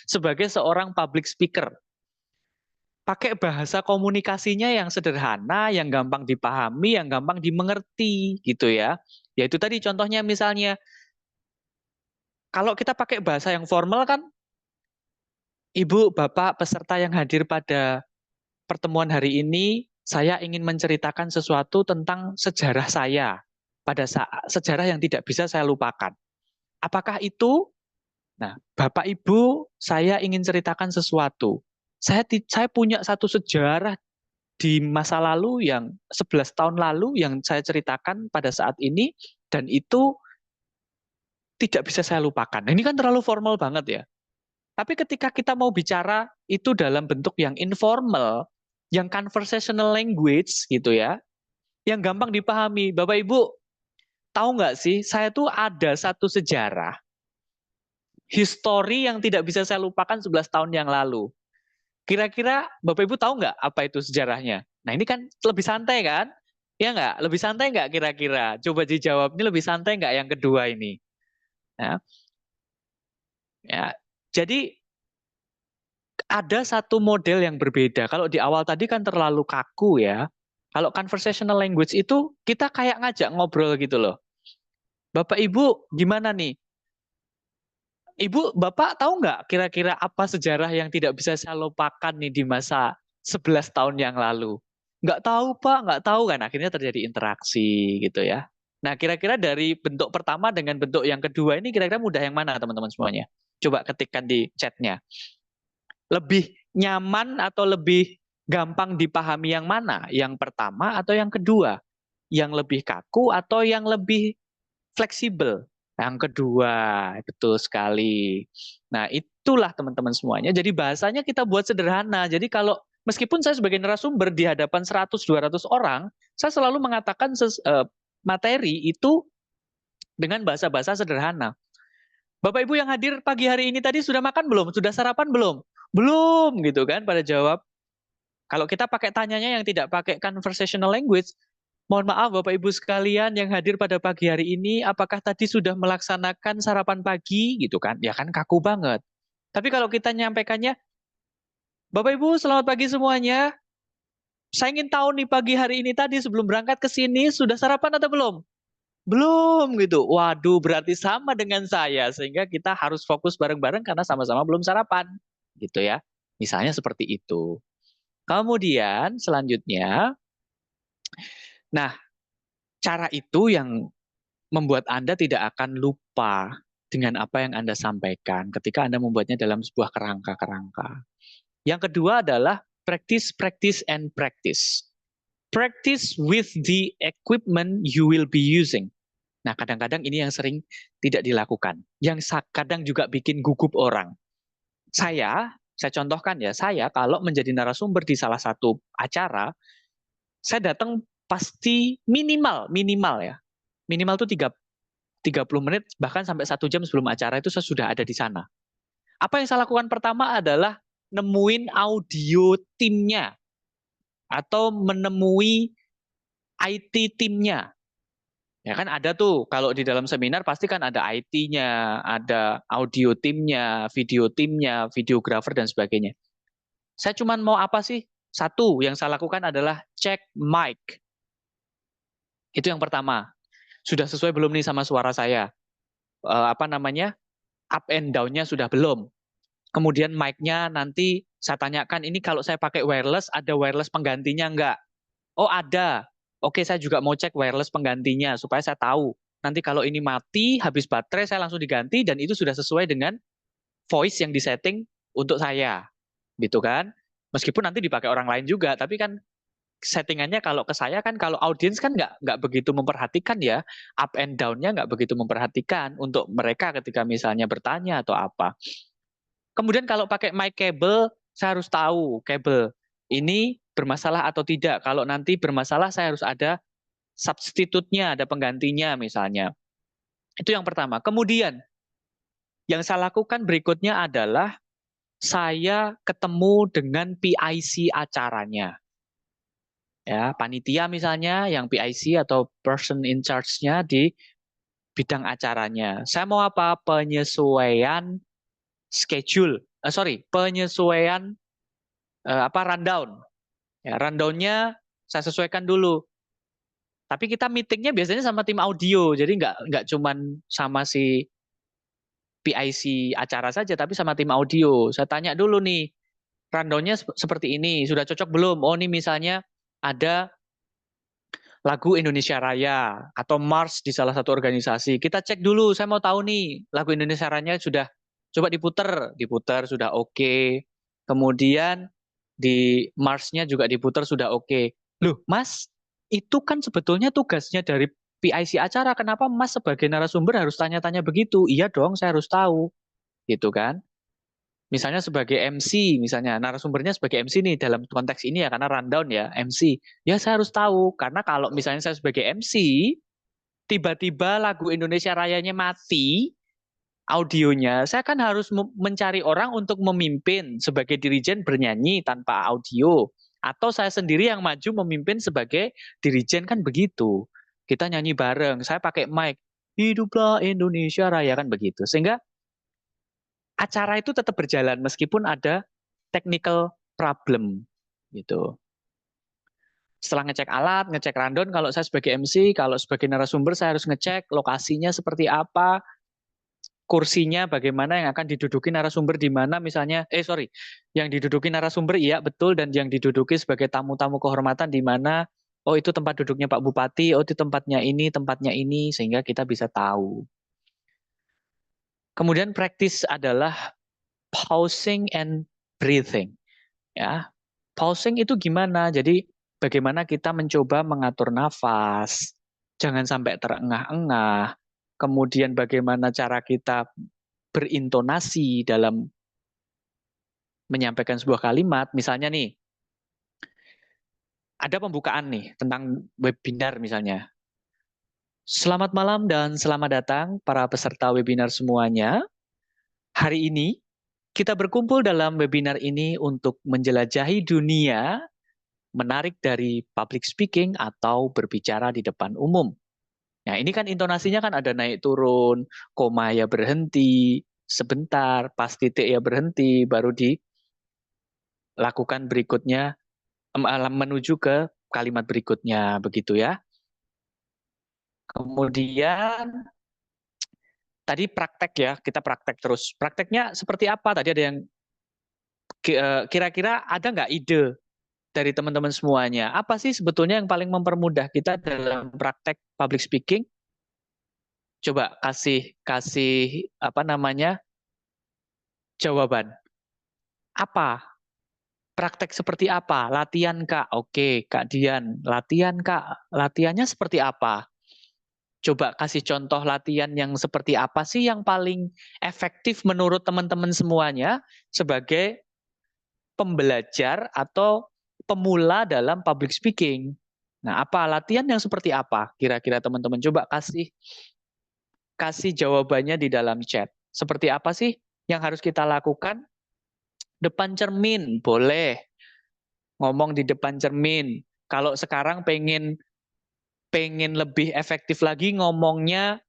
sebagai seorang public speaker. Pakai bahasa komunikasinya yang sederhana, yang gampang dipahami, yang gampang dimengerti gitu ya. Yaitu tadi contohnya misalnya, kalau kita pakai bahasa yang formal kan, Ibu, Bapak, peserta yang hadir pada pertemuan hari ini, saya ingin menceritakan sesuatu tentang sejarah saya pada saat sejarah yang tidak bisa saya lupakan. Apakah itu? Nah, Bapak Ibu, saya ingin ceritakan sesuatu. Saya punya satu sejarah di masa lalu yang 11 tahun lalu yang saya ceritakan pada saat ini dan itu tidak bisa saya lupakan. Nah, ini kan terlalu formal banget ya. Tapi ketika kita mau bicara itu dalam bentuk yang informal, yang conversational language gitu ya, yang gampang dipahami. Bapak Ibu, tahu nggak sih, saya tuh ada satu sejarah, histori yang tidak bisa saya lupakan 11 tahun yang lalu. Kira-kira Bapak Ibu tahu nggak apa itu sejarahnya? Nah ini kan lebih santai kan? Ya nggak? Lebih santai nggak kira-kira? Coba dijawab, ini lebih santai nggak yang kedua ini? Ya, ya. Jadi ada satu model yang berbeda. Kalau di awal tadi kan terlalu kaku ya. Kalau conversational language itu kita kayak ngajak ngobrol gitu loh. Bapak Ibu gimana nih? Ibu, Bapak tahu nggak kira-kira apa sejarah yang tidak bisa saya lupakan nih di masa 11 tahun yang lalu? nggak tahu Pak, nggak tahu kan. Akhirnya terjadi interaksi gitu ya. Nah, kira-kira dari bentuk pertama dengan bentuk yang kedua ini kira-kira mudah yang mana teman-teman semuanya? Coba ketikkan di chatnya. Lebih nyaman atau lebih gampang dipahami yang mana? Yang pertama atau yang kedua? Yang lebih kaku atau yang lebih fleksibel? Yang kedua, betul sekali. Nah, itulah teman-teman semuanya. Jadi bahasanya kita buat sederhana. Jadi kalau meskipun saya sebagai narasumber di hadapan 100-200 orang, saya selalu mengatakan materi itu dengan bahasa-bahasa sederhana. Bapak Ibu yang hadir pagi hari ini tadi sudah makan belum? Sudah sarapan belum? Belum gitu kan pada jawab. Kalau kita pakai tanyanya yang tidak pakai conversational language, mohon maaf Bapak Ibu sekalian yang hadir pada pagi hari ini, apakah tadi sudah melaksanakan sarapan pagi gitu kan? Ya kan kaku banget. Tapi kalau kita nyampaikannya, Bapak Ibu selamat pagi semuanya, saya ingin tahu nih pagi hari ini tadi sebelum berangkat ke sini sudah sarapan atau belum? Belum gitu. Waduh, berarti sama dengan saya sehingga kita harus fokus bareng-bareng karena sama-sama belum sarapan. Gitu ya. Misalnya seperti itu. Kemudian selanjutnya, nah, cara itu yang membuat Anda tidak akan lupa dengan apa yang Anda sampaikan ketika Anda membuatnya dalam sebuah kerangka-kerangka. Yang kedua adalah practice, practice, and practice. Practice with the equipment you will be using. Nah, kadang-kadang ini yang sering tidak dilakukan. Yang kadang juga bikin gugup orang. Saya contohkan ya, saya kalau menjadi narasumber di salah satu acara, saya datang pasti minimal ya. Minimal tuh 30 menit, bahkan sampai 1 jam sebelum acara itu saya sudah ada di sana. Apa yang saya lakukan pertama adalah nemuin audio timnya, atau menemui IT timnya. Ya kan ada tuh, kalau di dalam seminar pasti kan ada IT-nya, ada audio timnya, videografer dan sebagainya. Saya cuma mau apa sih? Satu, yang saya lakukan adalah cek mic. Itu yang pertama. Sudah sesuai belum nih sama suara saya? Apa namanya? Up and down-nya sudah belum? Kemudian mic-nya nanti saya tanyakan, ini kalau saya pakai wireless, ada wireless penggantinya enggak? Oh ada. Oke, saya juga mau cek wireless penggantinya supaya saya tahu. Nanti kalau ini mati, habis baterai, saya langsung diganti dan itu sudah sesuai dengan voice yang disetting untuk saya. Gitu kan? Meskipun nanti dipakai orang lain juga, tapi kan settingannya kalau ke saya kan, kalau audiens kan nggak begitu memperhatikan ya, up and down-nya nggak begitu memperhatikan untuk mereka ketika misalnya bertanya atau apa. Kemudian kalau pakai mic cable, saya harus tahu kabel ini bermasalah atau tidak. Kalau nanti bermasalah, saya harus ada substitute-nya, ada penggantinya misalnya. Itu yang pertama. Kemudian, yang saya lakukan berikutnya adalah saya ketemu dengan PIC acaranya. Ya, panitia misalnya, yang PIC atau person in charge-nya di bidang acaranya. Saya mau apa? Penyesuaian schedule. Penyesuaian rundown. Ya, rundown-nya saya sesuaikan dulu. Tapi kita meetingnya biasanya sama tim audio, jadi nggak cuman sama si PIC acara saja, tapi sama tim audio. Saya tanya dulu nih, rundown-nya seperti ini, sudah cocok belum? Oh, ini misalnya ada lagu Indonesia Raya atau Mars di salah satu organisasi. Kita cek dulu, saya mau tahu nih, lagu Indonesia Raya sudah coba diputar sudah oke. Kemudian di Mars-nya juga diputar sudah oke. Loh, Mas, itu kan sebetulnya tugasnya dari PIC acara. Kenapa Mas sebagai narasumber harus tanya-tanya begitu? Iya dong, saya harus tahu, gitu kan? Misalnya sebagai MC, misalnya narasumbernya sebagai MC nih dalam konteks ini ya, karena rundown ya, MC. Ya saya harus tahu, karena kalau misalnya saya sebagai MC, tiba-tiba lagu Indonesia Rayanya mati, audionya, saya kan harus mencari orang untuk memimpin sebagai dirijen bernyanyi tanpa audio. Atau saya sendiri yang maju memimpin sebagai dirijen, kan begitu. Kita nyanyi bareng, saya pakai mic. Hiduplah Indonesia Raya, kan begitu. Sehingga acara itu tetap berjalan meskipun ada technical problem gitu. Setelah ngecek alat, ngecek rundown, kalau saya sebagai MC, kalau sebagai narasumber saya harus ngecek lokasinya seperti apa, kursinya bagaimana, yang akan diduduki narasumber di mana misalnya, yang diduduki narasumber iya betul, dan yang diduduki sebagai tamu-tamu kehormatan di mana, oh itu tempat duduknya Pak Bupati, oh itu tempatnya ini, sehingga kita bisa tahu. Kemudian praktis adalah pausing and breathing. Ya, pausing itu gimana? Jadi bagaimana kita mencoba mengatur nafas, jangan sampai terengah-engah. Kemudian bagaimana cara kita berintonasi dalam menyampaikan sebuah kalimat. Misalnya nih, ada pembukaan nih tentang webinar misalnya. Selamat malam dan selamat datang para peserta webinar semuanya. Hari ini kita berkumpul dalam webinar ini untuk menjelajahi dunia menarik dari public speaking atau berbicara di depan umum. Nah, ini kan intonasinya kan ada naik turun, koma ya berhenti, sebentar, pas titik ya berhenti, baru dilakukan berikutnya, menuju ke kalimat berikutnya, begitu ya. Kemudian, tadi praktek ya, kita praktek terus. Prakteknya seperti apa? Tadi ada yang kira-kira ada nggak ide dari teman-teman semuanya? Apa sih sebetulnya yang paling mempermudah kita dalam praktek public speaking? Coba kasih apa namanya jawaban. Apa? Praktek seperti apa? Latihan Kak? Oke, Kak Dian. Latihan Kak? Latihannya seperti apa? Coba kasih contoh latihan yang seperti apa sih yang paling efektif menurut teman-teman semuanya sebagai pembelajar atau pemula dalam public speaking. Nah, apa latihan yang seperti apa? Kira-kira teman-teman coba kasih jawabannya di dalam chat. Seperti apa sih yang harus kita lakukan? Depan cermin, boleh. Ngomong di depan cermin. Kalau sekarang pengen lebih efektif lagi ngomongnya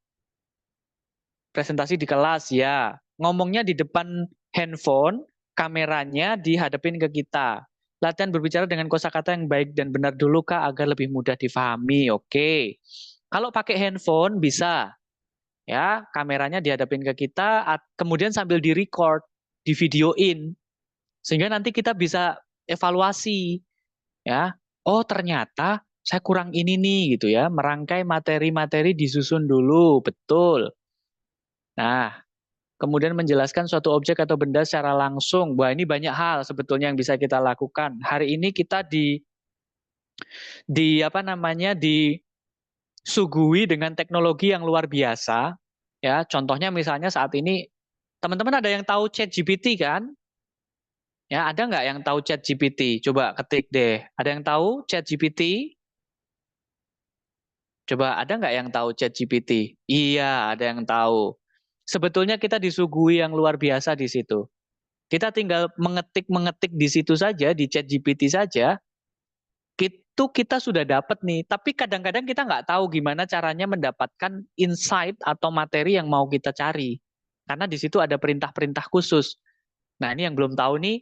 presentasi di kelas ya. Ngomongnya di depan handphone, kameranya dihadapin ke kita. Latihan berbicara dengan kosakata yang baik dan benar dulu Kak agar lebih mudah difahami. Oke. Kalau pakai handphone bisa ya, kameranya dihadapin ke kita, kemudian sambil di-record, di-videoin sehingga nanti kita bisa evaluasi ya. Oh, ternyata saya kurang ini nih gitu ya. Merangkai materi-materi disusun dulu, betul. Nah, kemudian menjelaskan suatu objek atau benda secara langsung. Wah, ini banyak hal sebetulnya yang bisa kita lakukan. Hari ini kita di apa namanya disuguhi dengan teknologi yang luar biasa. Ya, contohnya misalnya saat ini teman-teman ada yang tahu ChatGPT kan? Ya, ada nggak yang tahu ChatGPT? Coba ketik deh. Ada yang tahu ChatGPT? Coba ada nggak yang tahu ChatGPT? Iya, ada yang tahu. Sebetulnya kita disuguhi yang luar biasa di situ. Kita tinggal mengetik di situ saja, di ChatGPT saja, itu kita sudah dapat nih. Tapi kadang-kadang kita nggak tahu gimana caranya mendapatkan insight atau materi yang mau kita cari. Karena di situ ada perintah-perintah khusus. Nah, ini yang belum tahu nih.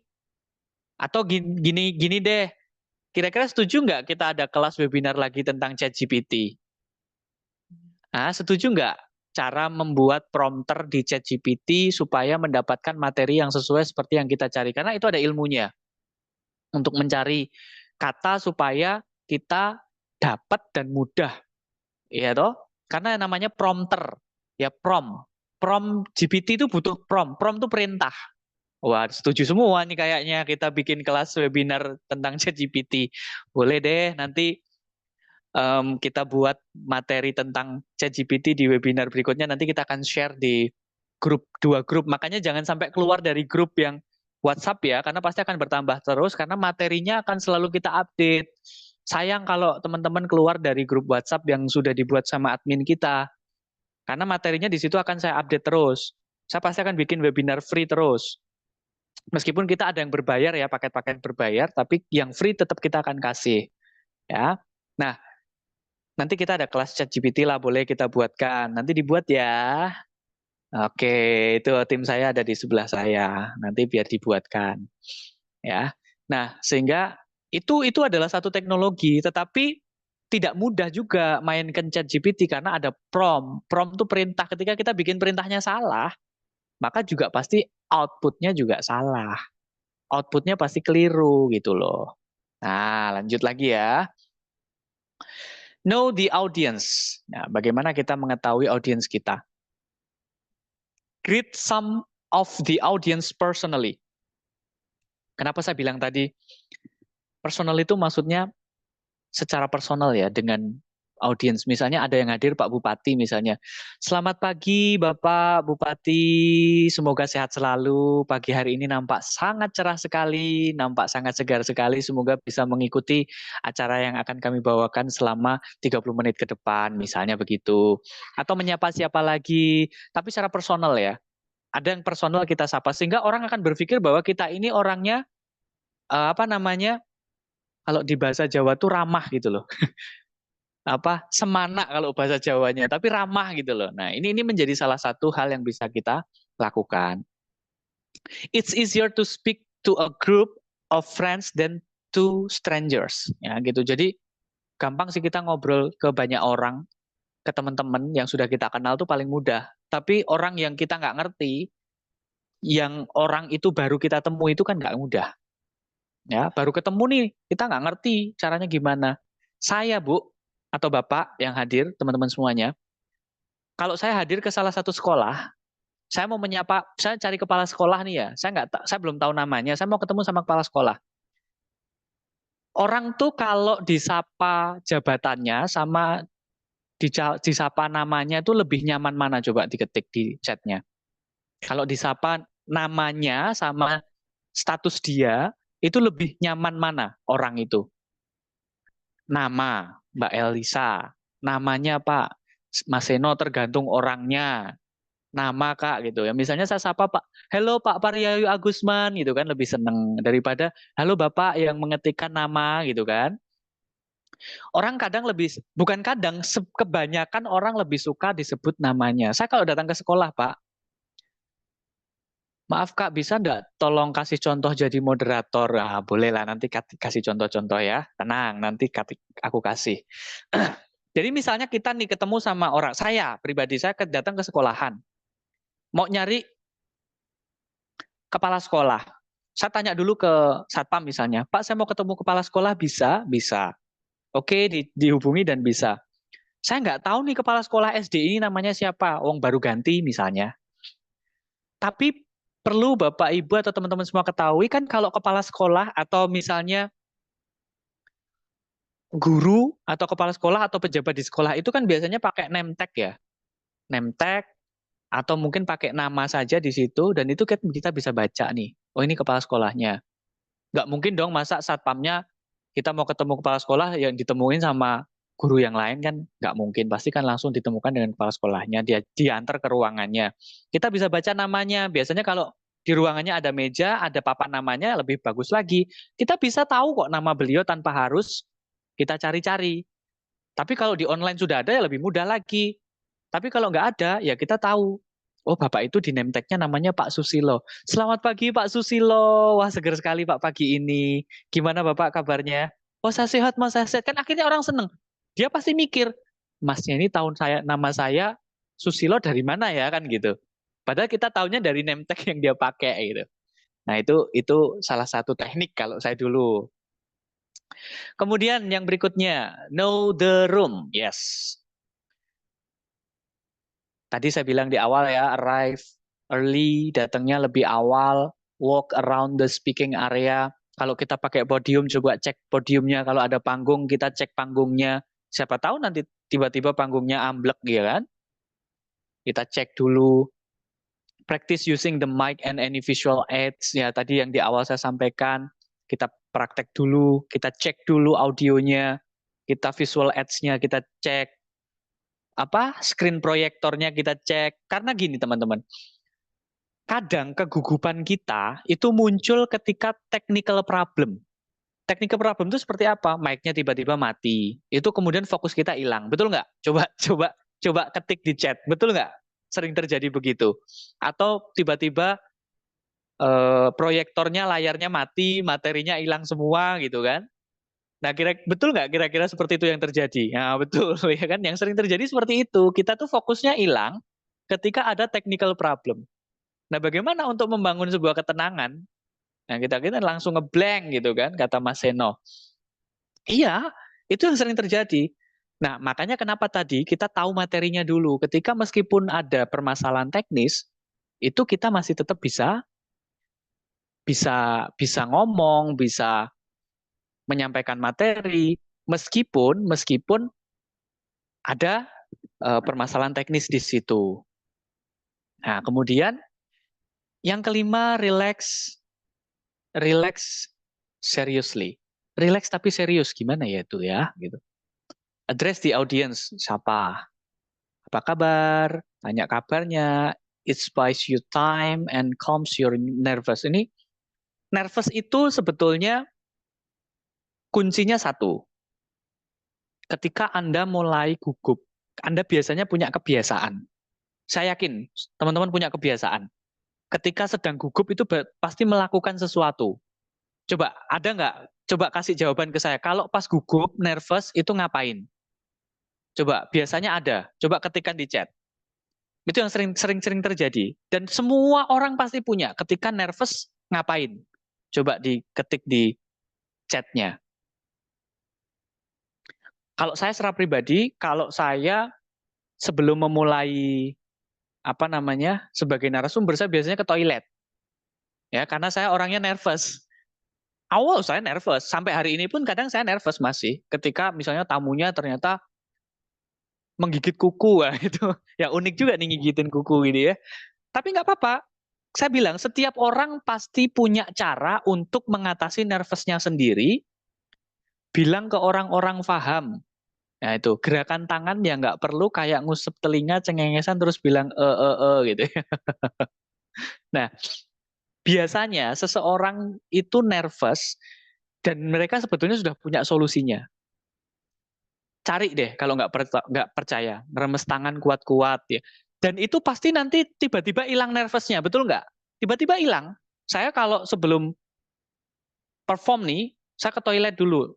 Atau gini deh, kira-kira setuju nggak kita ada kelas webinar lagi tentang ChatGPT? Nah, setuju nggak cara membuat prompter di ChatGPT supaya mendapatkan materi yang sesuai seperti yang kita cari? Karena itu ada ilmunya untuk mencari kata supaya kita dapat dan mudah, ya toh? Karena yang namanya prompter, ya prompt GPT itu butuh prompt itu perintah. Wah, setuju semua nih kayaknya kita bikin kelas webinar tentang ChatGPT. Boleh deh nanti kita buat materi tentang ChatGPT di webinar berikutnya. Nanti kita akan share di dua grup. Makanya jangan sampai keluar dari grup yang WhatsApp ya, karena pasti akan bertambah terus, karena materinya akan selalu kita update. Sayang kalau teman-teman keluar dari grup WhatsApp yang sudah dibuat sama admin kita, karena materinya di situ akan saya update terus. Saya pasti akan bikin webinar free terus. Meskipun kita ada yang berbayar ya, paket-paket berbayar, tapi yang free tetap kita akan kasih. Ya. Nah, nanti kita ada kelas ChatGPT lah, boleh kita buatkan. Nanti dibuat ya. Oke, itu tim saya ada di sebelah saya. Nanti biar dibuatkan. Ya. Nah, sehingga itu adalah satu teknologi, tetapi tidak mudah juga mainkan ChatGPT karena ada prompt. Prompt itu perintah. Ketika kita bikin perintahnya salah, maka juga pasti outputnya juga salah. Outputnya pasti keliru gitu loh. Nah, lanjut lagi ya. Know the audience. Nah, bagaimana kita mengetahui audiens kita? Greet some of the audience personally. Kenapa saya bilang tadi personal itu maksudnya secara personal ya dengan audiens. Misalnya ada yang hadir Pak Bupati misalnya. Selamat pagi Bapak Bupati, semoga sehat selalu. Pagi hari ini nampak sangat cerah sekali, nampak sangat segar sekali. Semoga bisa mengikuti acara yang akan kami bawakan selama 30 menit ke depan, misalnya begitu. Atau menyapa siapa lagi, tapi secara personal ya. Ada yang personal kita sapa sehingga orang akan berpikir bahwa kita ini orangnya apa namanya? Kalau di bahasa Jawa tuh ramah gitu loh. Apa semana kalau bahasa Jawanya, tapi ramah gitu loh. Nah, ini menjadi salah satu hal yang bisa kita lakukan. It's easier to speak to a group of friends than to strangers. Ya, gitu. Jadi gampang sih kita ngobrol ke banyak orang, ke teman-teman yang sudah kita kenal tuh paling mudah. Tapi orang yang kita nggak ngerti, yang orang itu baru kita temui itu kan nggak mudah. Ya, baru ketemu nih, kita nggak ngerti caranya gimana. Saya, Bu, atau Bapak yang hadir, teman-teman semuanya, kalau saya hadir ke salah satu sekolah, saya mau menyapa, saya cari kepala sekolah nih ya, saya belum tahu namanya, saya mau ketemu sama kepala sekolah. Orang tuh kalau disapa jabatannya sama disapa namanya itu lebih nyaman mana coba diketik di chatnya. Kalau disapa namanya sama status dia, itu lebih nyaman mana orang itu. Nama, Mbak Elisa. Namanya Pak Mas Seno tergantung orangnya. Nama Kak gitu ya. Misalnya saya sapa Pak, "Halo Pak Paryayu Agusman" gitu kan lebih seneng daripada "Halo Bapak" yang mengetikkan nama gitu kan. Orang kadang lebih bukan kadang kebanyakan orang lebih suka disebut namanya. Saya kalau datang ke sekolah, Pak, "Maaf Kak, bisa enggak tolong kasih contoh jadi moderator?" Nah, boleh lah nanti kasih contoh-contoh ya. Tenang, nanti aku kasih. Jadi misalnya kita nih ketemu sama orang, saya pribadi saya datang ke sekolahan, mau nyari kepala sekolah. Saya tanya dulu ke satpam misalnya, Pak saya mau ketemu kepala sekolah bisa? Bisa. Oke dihubungi dan bisa. Saya nggak tahu nih kepala sekolah SD ini namanya siapa, wong baru ganti misalnya. Tapi perlu Bapak Ibu atau teman-teman semua ketahui kan kalau kepala sekolah atau misalnya guru atau kepala sekolah atau pejabat di sekolah itu kan biasanya pakai name tag ya. Name tag atau mungkin pakai nama saja di situ dan itu kita bisa baca nih. Oh ini kepala sekolahnya. Nggak mungkin dong masa satpamnya kita mau ketemu kepala sekolah yang ditemuin sama guru yang lain kan nggak mungkin. Pasti kan langsung ditemukan dengan kepala sekolahnya, dia diantar ke ruangannya. Kita bisa baca namanya. Biasanya kalau di ruangannya ada meja, ada papan namanya, lebih bagus lagi. Kita bisa tahu kok nama beliau tanpa harus kita cari-cari. Tapi kalau di online sudah ada ya lebih mudah lagi. Tapi kalau nggak ada ya kita tahu. Oh Bapak itu di name tag-nya namanya Pak Susilo. Selamat pagi Pak Susilo. Wah seger sekali Pak pagi ini. Gimana Bapak kabarnya? Oh saya sehat Mas, saya sehat. Kan akhirnya orang seneng. Dia pasti mikir, Masnya ini nama saya Susilo dari mana ya kan gitu. Padahal kita tahunya dari name tag yang dia pakai gitu. Nah itu salah satu teknik kalau saya dulu. Kemudian yang berikutnya, know the room. Yes. Tadi saya bilang di awal ya, arrive early, datangnya lebih awal, walk around the speaking area. Kalau kita pakai podium, coba cek podiumnya. Kalau ada panggung, kita cek panggungnya. Siapa tahu nanti tiba-tiba panggungnya amblek, ya kan? Kita cek dulu. Practice using the mic and any visual aids. Ya, tadi yang di awal saya sampaikan. Kita praktek dulu, kita cek dulu audionya, kita visual aids-nya, kita cek screen proyektornya kita cek. Karena gini teman-teman, kadang kegugupan kita itu muncul ketika technical problem. Technical problem itu seperti apa? Mic-nya tiba-tiba mati. Itu kemudian fokus kita hilang. Betul nggak? Coba ketik di chat. Betul nggak? Sering terjadi begitu. Atau tiba-tiba proyektornya, layarnya mati, materinya hilang semua gitu kan. Nah, betul nggak kira-kira seperti itu yang terjadi? Nah, betul ya kan? Yang sering terjadi seperti itu. Kita tuh fokusnya hilang ketika ada technical problem. Nah, bagaimana untuk membangun sebuah ketenangan? Nah, kita langsung ngeblank gitu kan, kata Mas Seno. Iya, itu yang sering terjadi. Nah, makanya kenapa tadi kita tahu materinya dulu. Ketika meskipun ada permasalahan teknis, itu kita masih tetap bisa bisa bisa ngomong, bisa menyampaikan materi, meskipun ada permasalahan teknis di situ. Nah, kemudian yang kelima, relax seriously. Relax tapi serius, gimana ya itu ya? Gitu. Address the audience, siapa? Apa kabar? Tanya kabarnya. It buys you time and calms your nervous. Ini nervous itu sebetulnya kuncinya satu. Ketika Anda mulai gugup, Anda biasanya punya kebiasaan. Saya yakin teman-teman punya kebiasaan. Ketika sedang gugup itu pasti melakukan sesuatu. Coba ada nggak? Coba kasih jawaban ke saya. Kalau pas gugup, nervous itu ngapain? Coba biasanya ada. Coba ketikkan di chat. Itu yang sering terjadi. Dan semua orang pasti punya. Ketika nervous ngapain? Coba diketik di chatnya. Kalau saya secara pribadi, kalau saya sebelum memulai sebagai narasumber, saya biasanya ke toilet. Ya, karena saya orangnya nervous. Awal saya nervous, sampai hari ini pun kadang saya nervous masih. Ketika misalnya tamunya ternyata menggigit kuku, wah, itu ya unik juga nih gigitin kuku gitu ya. Tapi nggak apa-apa. Saya bilang setiap orang pasti punya cara untuk mengatasi nervousnya sendiri. Bilang ke orang-orang paham. Nah itu gerakan tangan yang nggak perlu kayak ngusap telinga, cengengesan terus bilang gitu. Nah biasanya seseorang itu nervous dan mereka sebetulnya sudah punya solusinya. Cari deh kalau nggak percaya, remes tangan kuat-kuat ya. Dan itu pasti nanti tiba-tiba hilang nervousnya, betul nggak? Tiba-tiba hilang. Saya kalau sebelum perform nih, saya ke toilet dulu.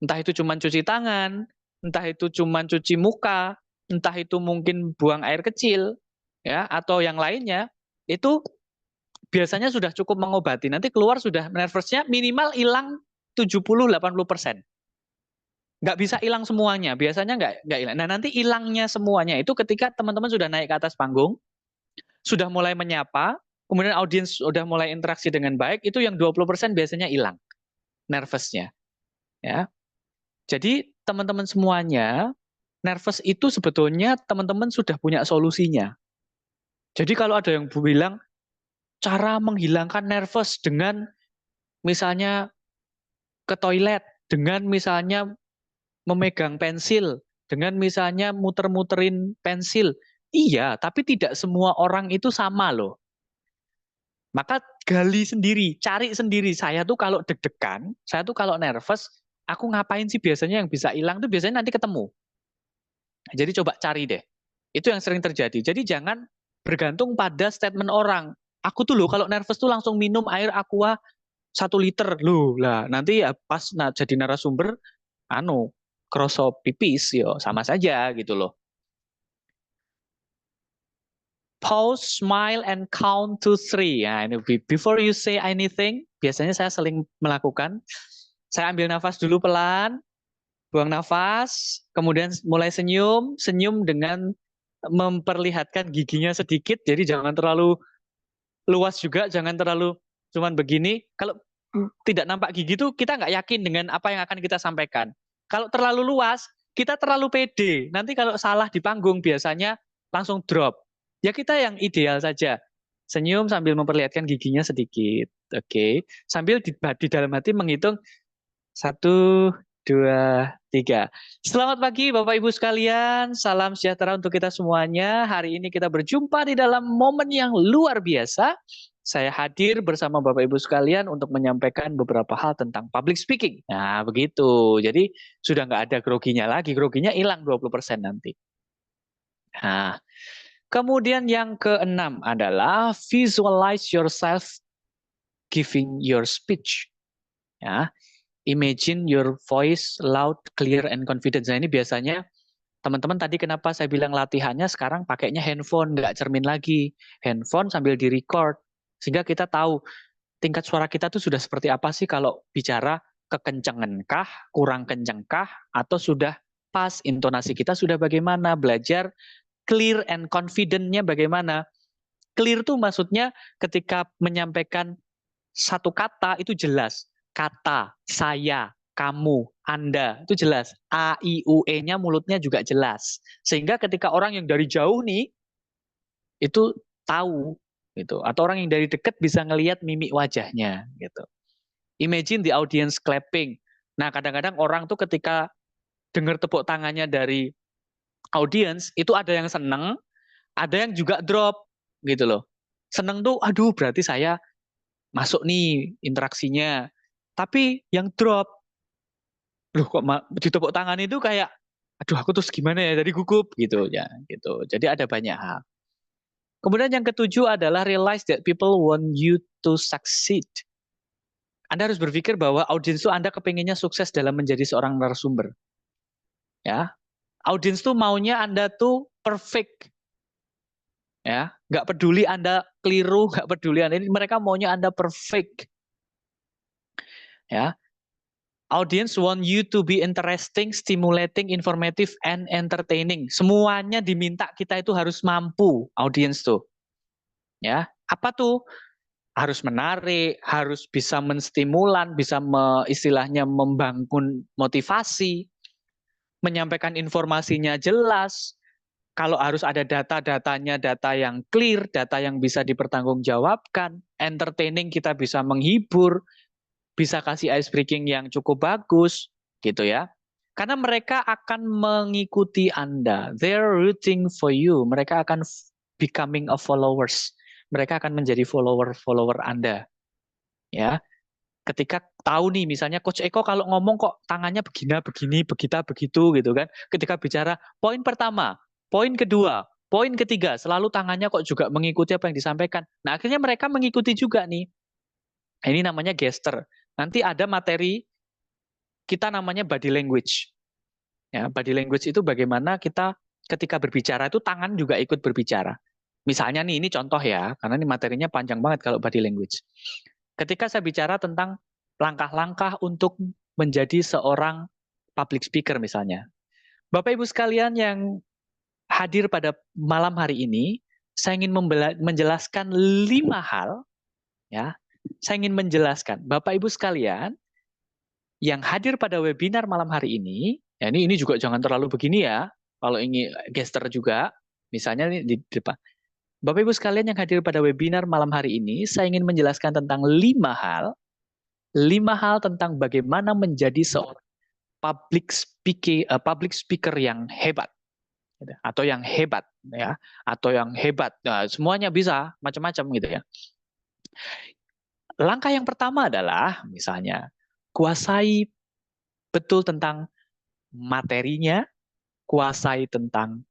Entah itu cuma cuci tangan, entah itu cuma cuci muka, entah itu mungkin buang air kecil, ya, atau yang lainnya, itu biasanya sudah cukup mengobati. Nanti keluar sudah nervousnya minimal hilang 70-80%. Nggak bisa hilang semuanya, biasanya nggak hilang. Nah nanti hilangnya semuanya itu ketika teman-teman sudah naik ke atas panggung, sudah mulai menyapa, kemudian audiens sudah mulai interaksi dengan baik, itu yang 20% biasanya hilang nervousnya. Ya. Jadi teman-teman semuanya, nervous itu sebetulnya teman-teman sudah punya solusinya. Jadi kalau ada yang bilang, cara menghilangkan nervous dengan misalnya ke toilet, dengan misalnya memegang pensil, dengan misalnya muter-muterin pensil. Iya, tapi tidak semua orang itu sama loh. Maka gali sendiri, cari sendiri. Saya tuh kalau deg-degan, saya tuh kalau nervous, aku ngapain sih biasanya yang bisa hilang tuh biasanya nanti ketemu. Jadi coba cari deh. Itu yang sering terjadi. Jadi jangan bergantung pada statement orang. Aku tuh loh kalau nervous tuh langsung minum air aqua 1 liter loh lah. Nanti ya pas jadi narasumber, kroso pipis yo sama saja gitu loh. Pause, smile, and count to 3. Ya, ini before you say anything, biasanya saya sering melakukan. Saya ambil nafas dulu pelan, buang nafas, kemudian mulai senyum, senyum dengan memperlihatkan giginya sedikit, jadi jangan terlalu luas juga, jangan terlalu cuman begini. Kalau tidak nampak gigi itu kita nggak yakin dengan apa yang akan kita sampaikan. Kalau terlalu luas, kita terlalu pede. Nanti kalau salah di panggung biasanya langsung drop. Ya kita yang ideal saja. Senyum sambil memperlihatkan giginya sedikit. Oke. Sambil di dalam hati menghitung 1, 2, 3. Selamat pagi Bapak Ibu sekalian. Salam sejahtera untuk kita semuanya. Hari ini kita berjumpa di dalam momen yang luar biasa. Saya hadir bersama Bapak Ibu sekalian untuk menyampaikan beberapa hal tentang public speaking. Nah, begitu. Jadi sudah nggak ada groginya lagi. Groginya hilang 20% nanti. Nah, kemudian yang keenam adalah visualize yourself giving your speech. Ya. Imagine your voice loud, clear, and confident. Nah, ini biasanya teman-teman tadi kenapa saya bilang latihannya sekarang pakainya handphone, nggak cermin lagi. Handphone sambil di-record. Sehingga kita tahu tingkat suara kita tuh sudah seperti apa sih kalau bicara kekencangankah, kurang kencengkah, atau sudah pas, intonasi kita sudah bagaimana, belajar clear and confident-nya bagaimana. Clear tuh maksudnya ketika menyampaikan satu kata itu jelas. Kata, saya, kamu, Anda, itu jelas. A, I, U, E-nya mulutnya juga jelas. Sehingga ketika orang yang dari jauh nih, itu tahu. Gitu. Atau orang yang dari dekat bisa ngelihat mimik wajahnya. Gitu. Imagine the audience clapping. Nah, kadang-kadang orang tuh ketika dengar tepuk tangannya dari audience, itu ada yang seneng, ada yang juga drop. Gitu loh. Seneng tuh, aduh berarti saya masuk nih interaksinya. Tapi yang drop, loh kok ditepuk tangan itu kayak, aduh aku terus gimana ya, dari gugup gitu ya, gitu. Jadi ada banyak hal. Kemudian yang ketujuh adalah realize that people want you to succeed. Anda harus berpikir bahwa audiens itu Anda kepengennya sukses dalam menjadi seorang narasumber. Ya, audiens tuh maunya Anda tuh perfect. Ya, nggak peduli Anda keliru, nggak peduli Anda ini, mereka maunya Anda perfect. Ya, audience want you to be interesting, stimulating, informative, and entertaining. Semuanya diminta kita itu harus mampu, audience tuh. Ya, apa tuh? Harus menarik, harus bisa menstimulan, bisa istilahnya membangun motivasi, menyampaikan informasinya jelas. Kalau harus ada data-datanya, data yang clear, data yang bisa dipertanggungjawabkan, entertaining kita bisa menghibur, bisa kasih ice breaking yang cukup bagus, gitu ya. Karena mereka akan mengikuti Anda. They're rooting for you. Mereka akan becoming a followers. Mereka akan menjadi follower Anda. Ya. Ketika tahu nih misalnya Coach Eko kalau ngomong kok tangannya begini, begitu gitu kan. Ketika bicara poin pertama, poin kedua, poin ketiga, selalu tangannya kok juga mengikuti apa yang disampaikan. Nah, akhirnya mereka mengikuti juga nih. Ini namanya gesture. Nanti ada materi kita namanya body language. Ya, body language itu bagaimana kita ketika berbicara itu tangan juga ikut berbicara. Misalnya nih, ini contoh ya, karena ini materinya panjang banget kalau body language. Ketika saya bicara tentang langkah-langkah untuk menjadi seorang public speaker misalnya. Bapak Ibu sekalian yang hadir pada malam hari ini, saya ingin menjelaskan 5 hal. Ya, saya ingin menjelaskan, Bapak Ibu sekalian, yang hadir pada webinar malam hari ini, ya ini juga jangan terlalu begini ya, kalau ingin gesture juga, misalnya di depan. Bapak Ibu sekalian yang hadir pada webinar malam hari ini, saya ingin menjelaskan tentang 5 hal tentang bagaimana menjadi seorang public speaker yang hebat, atau yang hebat, ya, atau yang hebat. Nah, semuanya bisa, macam-macam gitu ya. Langkah yang pertama adalah, misalnya, kuasai betul tentang materinya, kuasai tentang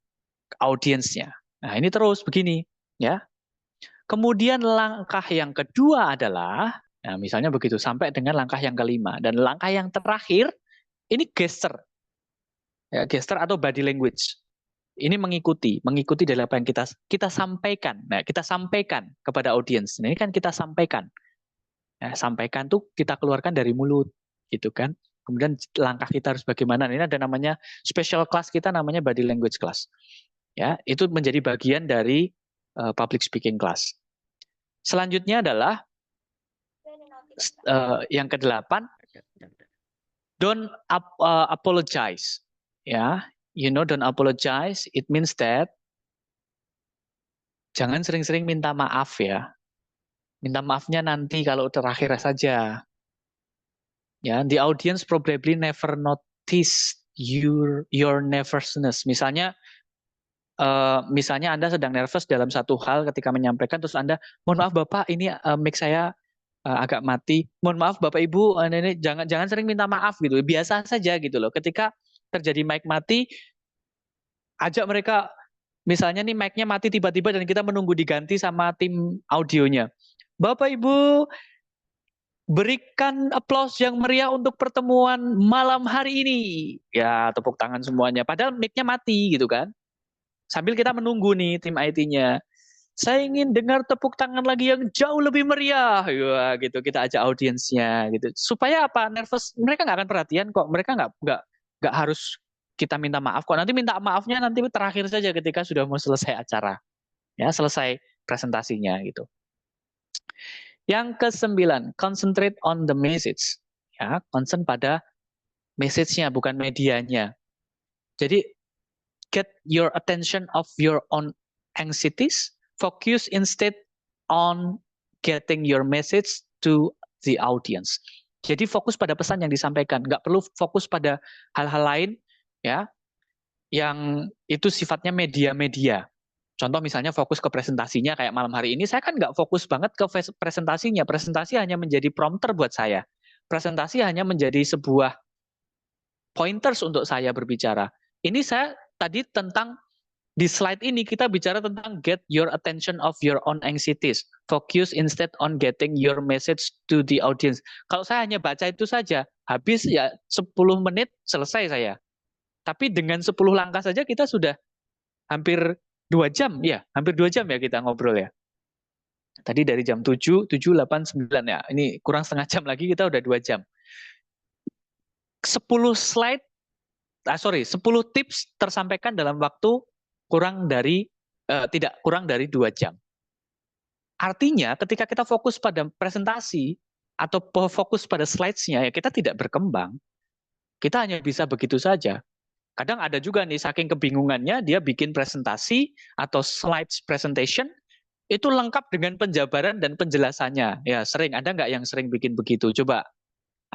audiensnya. Nah, ini terus begini, ya. Kemudian langkah yang kedua adalah, nah misalnya begitu, sampai dengan langkah yang kelima. Dan langkah yang terakhir, ini gesture. Ya, gesture atau body language. Ini mengikuti dari apa yang kita sampaikan. Nah, kita sampaikan kepada audiens. Nah, ini kan kita sampaikan. Nah, sampaikan tuh kita keluarkan dari mulut, gitu kan. Kemudian langkah kita harus bagaimana. Ini ada namanya special class kita namanya body language class. Ya, itu menjadi bagian dari public speaking class. Selanjutnya adalah yang ke-8, don't apologize. Ya, don't apologize. It means that jangan sering-sering minta maaf ya. Minta maafnya nanti kalau terakhir saja. Ya, the audience probably never notice your nervousness. Misalnya Anda sedang nervous dalam satu hal ketika menyampaikan, terus Anda, mohon maaf Bapak, ini mic saya agak mati. Mohon maaf Bapak Ibu, ini jangan sering minta maaf gitu. Biasa saja gitu loh. Ketika terjadi mic mati, ajak mereka, misalnya nih mic-nya mati tiba-tiba dan kita menunggu diganti sama tim audionya. Bapak Ibu, Berikan aplaus yang meriah untuk pertemuan malam hari ini. Ya, tepuk tangan semuanya. Padahal mic-nya mati gitu kan. Sambil kita menunggu nih tim IT-nya. Saya ingin dengar tepuk tangan lagi yang jauh lebih meriah. Ya, gitu. Kita ajak audiensnya gitu. Supaya apa? Nervous. Mereka nggak akan perhatian kok. Mereka nggak harus kita minta maaf kok. Nanti minta maafnya nanti terakhir saja ketika sudah mau selesai acara. Ya, selesai presentasinya gitu. Yang ke-9, concentrate on the message. Ya, concern pada message-nya, bukan medianya. Jadi, get your attention of your own anxieties, focus instead on getting your message to the audience. Jadi fokus pada pesan yang disampaikan, nggak perlu fokus pada hal-hal lain, ya, yang itu sifatnya media-media. Contoh misalnya fokus ke presentasinya kayak malam hari ini, saya kan nggak fokus banget ke presentasinya. Presentasi hanya menjadi prompter buat saya. Presentasi hanya menjadi sebuah pointers untuk saya berbicara. Ini saya tadi tentang, di slide ini kita bicara tentang get your attention of your own anxieties. Focus instead on getting your message to the audience. Kalau saya hanya baca itu saja, habis ya 10 menit selesai saya. Tapi dengan 10 langkah saja kita sudah hampir 2 jam, ya, hampir 2 jam ya kita ngobrol ya. Tadi dari jam 7, 7, 8, 9 ya. Ini kurang setengah jam lagi kita udah 2 jam. 10 slide, 10 tips tersampaikan dalam waktu tidak kurang dari 2 jam. Artinya ketika kita fokus pada presentasi atau fokus pada slides-nya ya kita tidak berkembang. Kita hanya bisa begitu saja. Kadang ada juga nih saking kebingungannya dia bikin presentasi atau slides presentation itu lengkap dengan penjabaran dan penjelasannya. Ya sering, ada nggak yang sering bikin begitu? Coba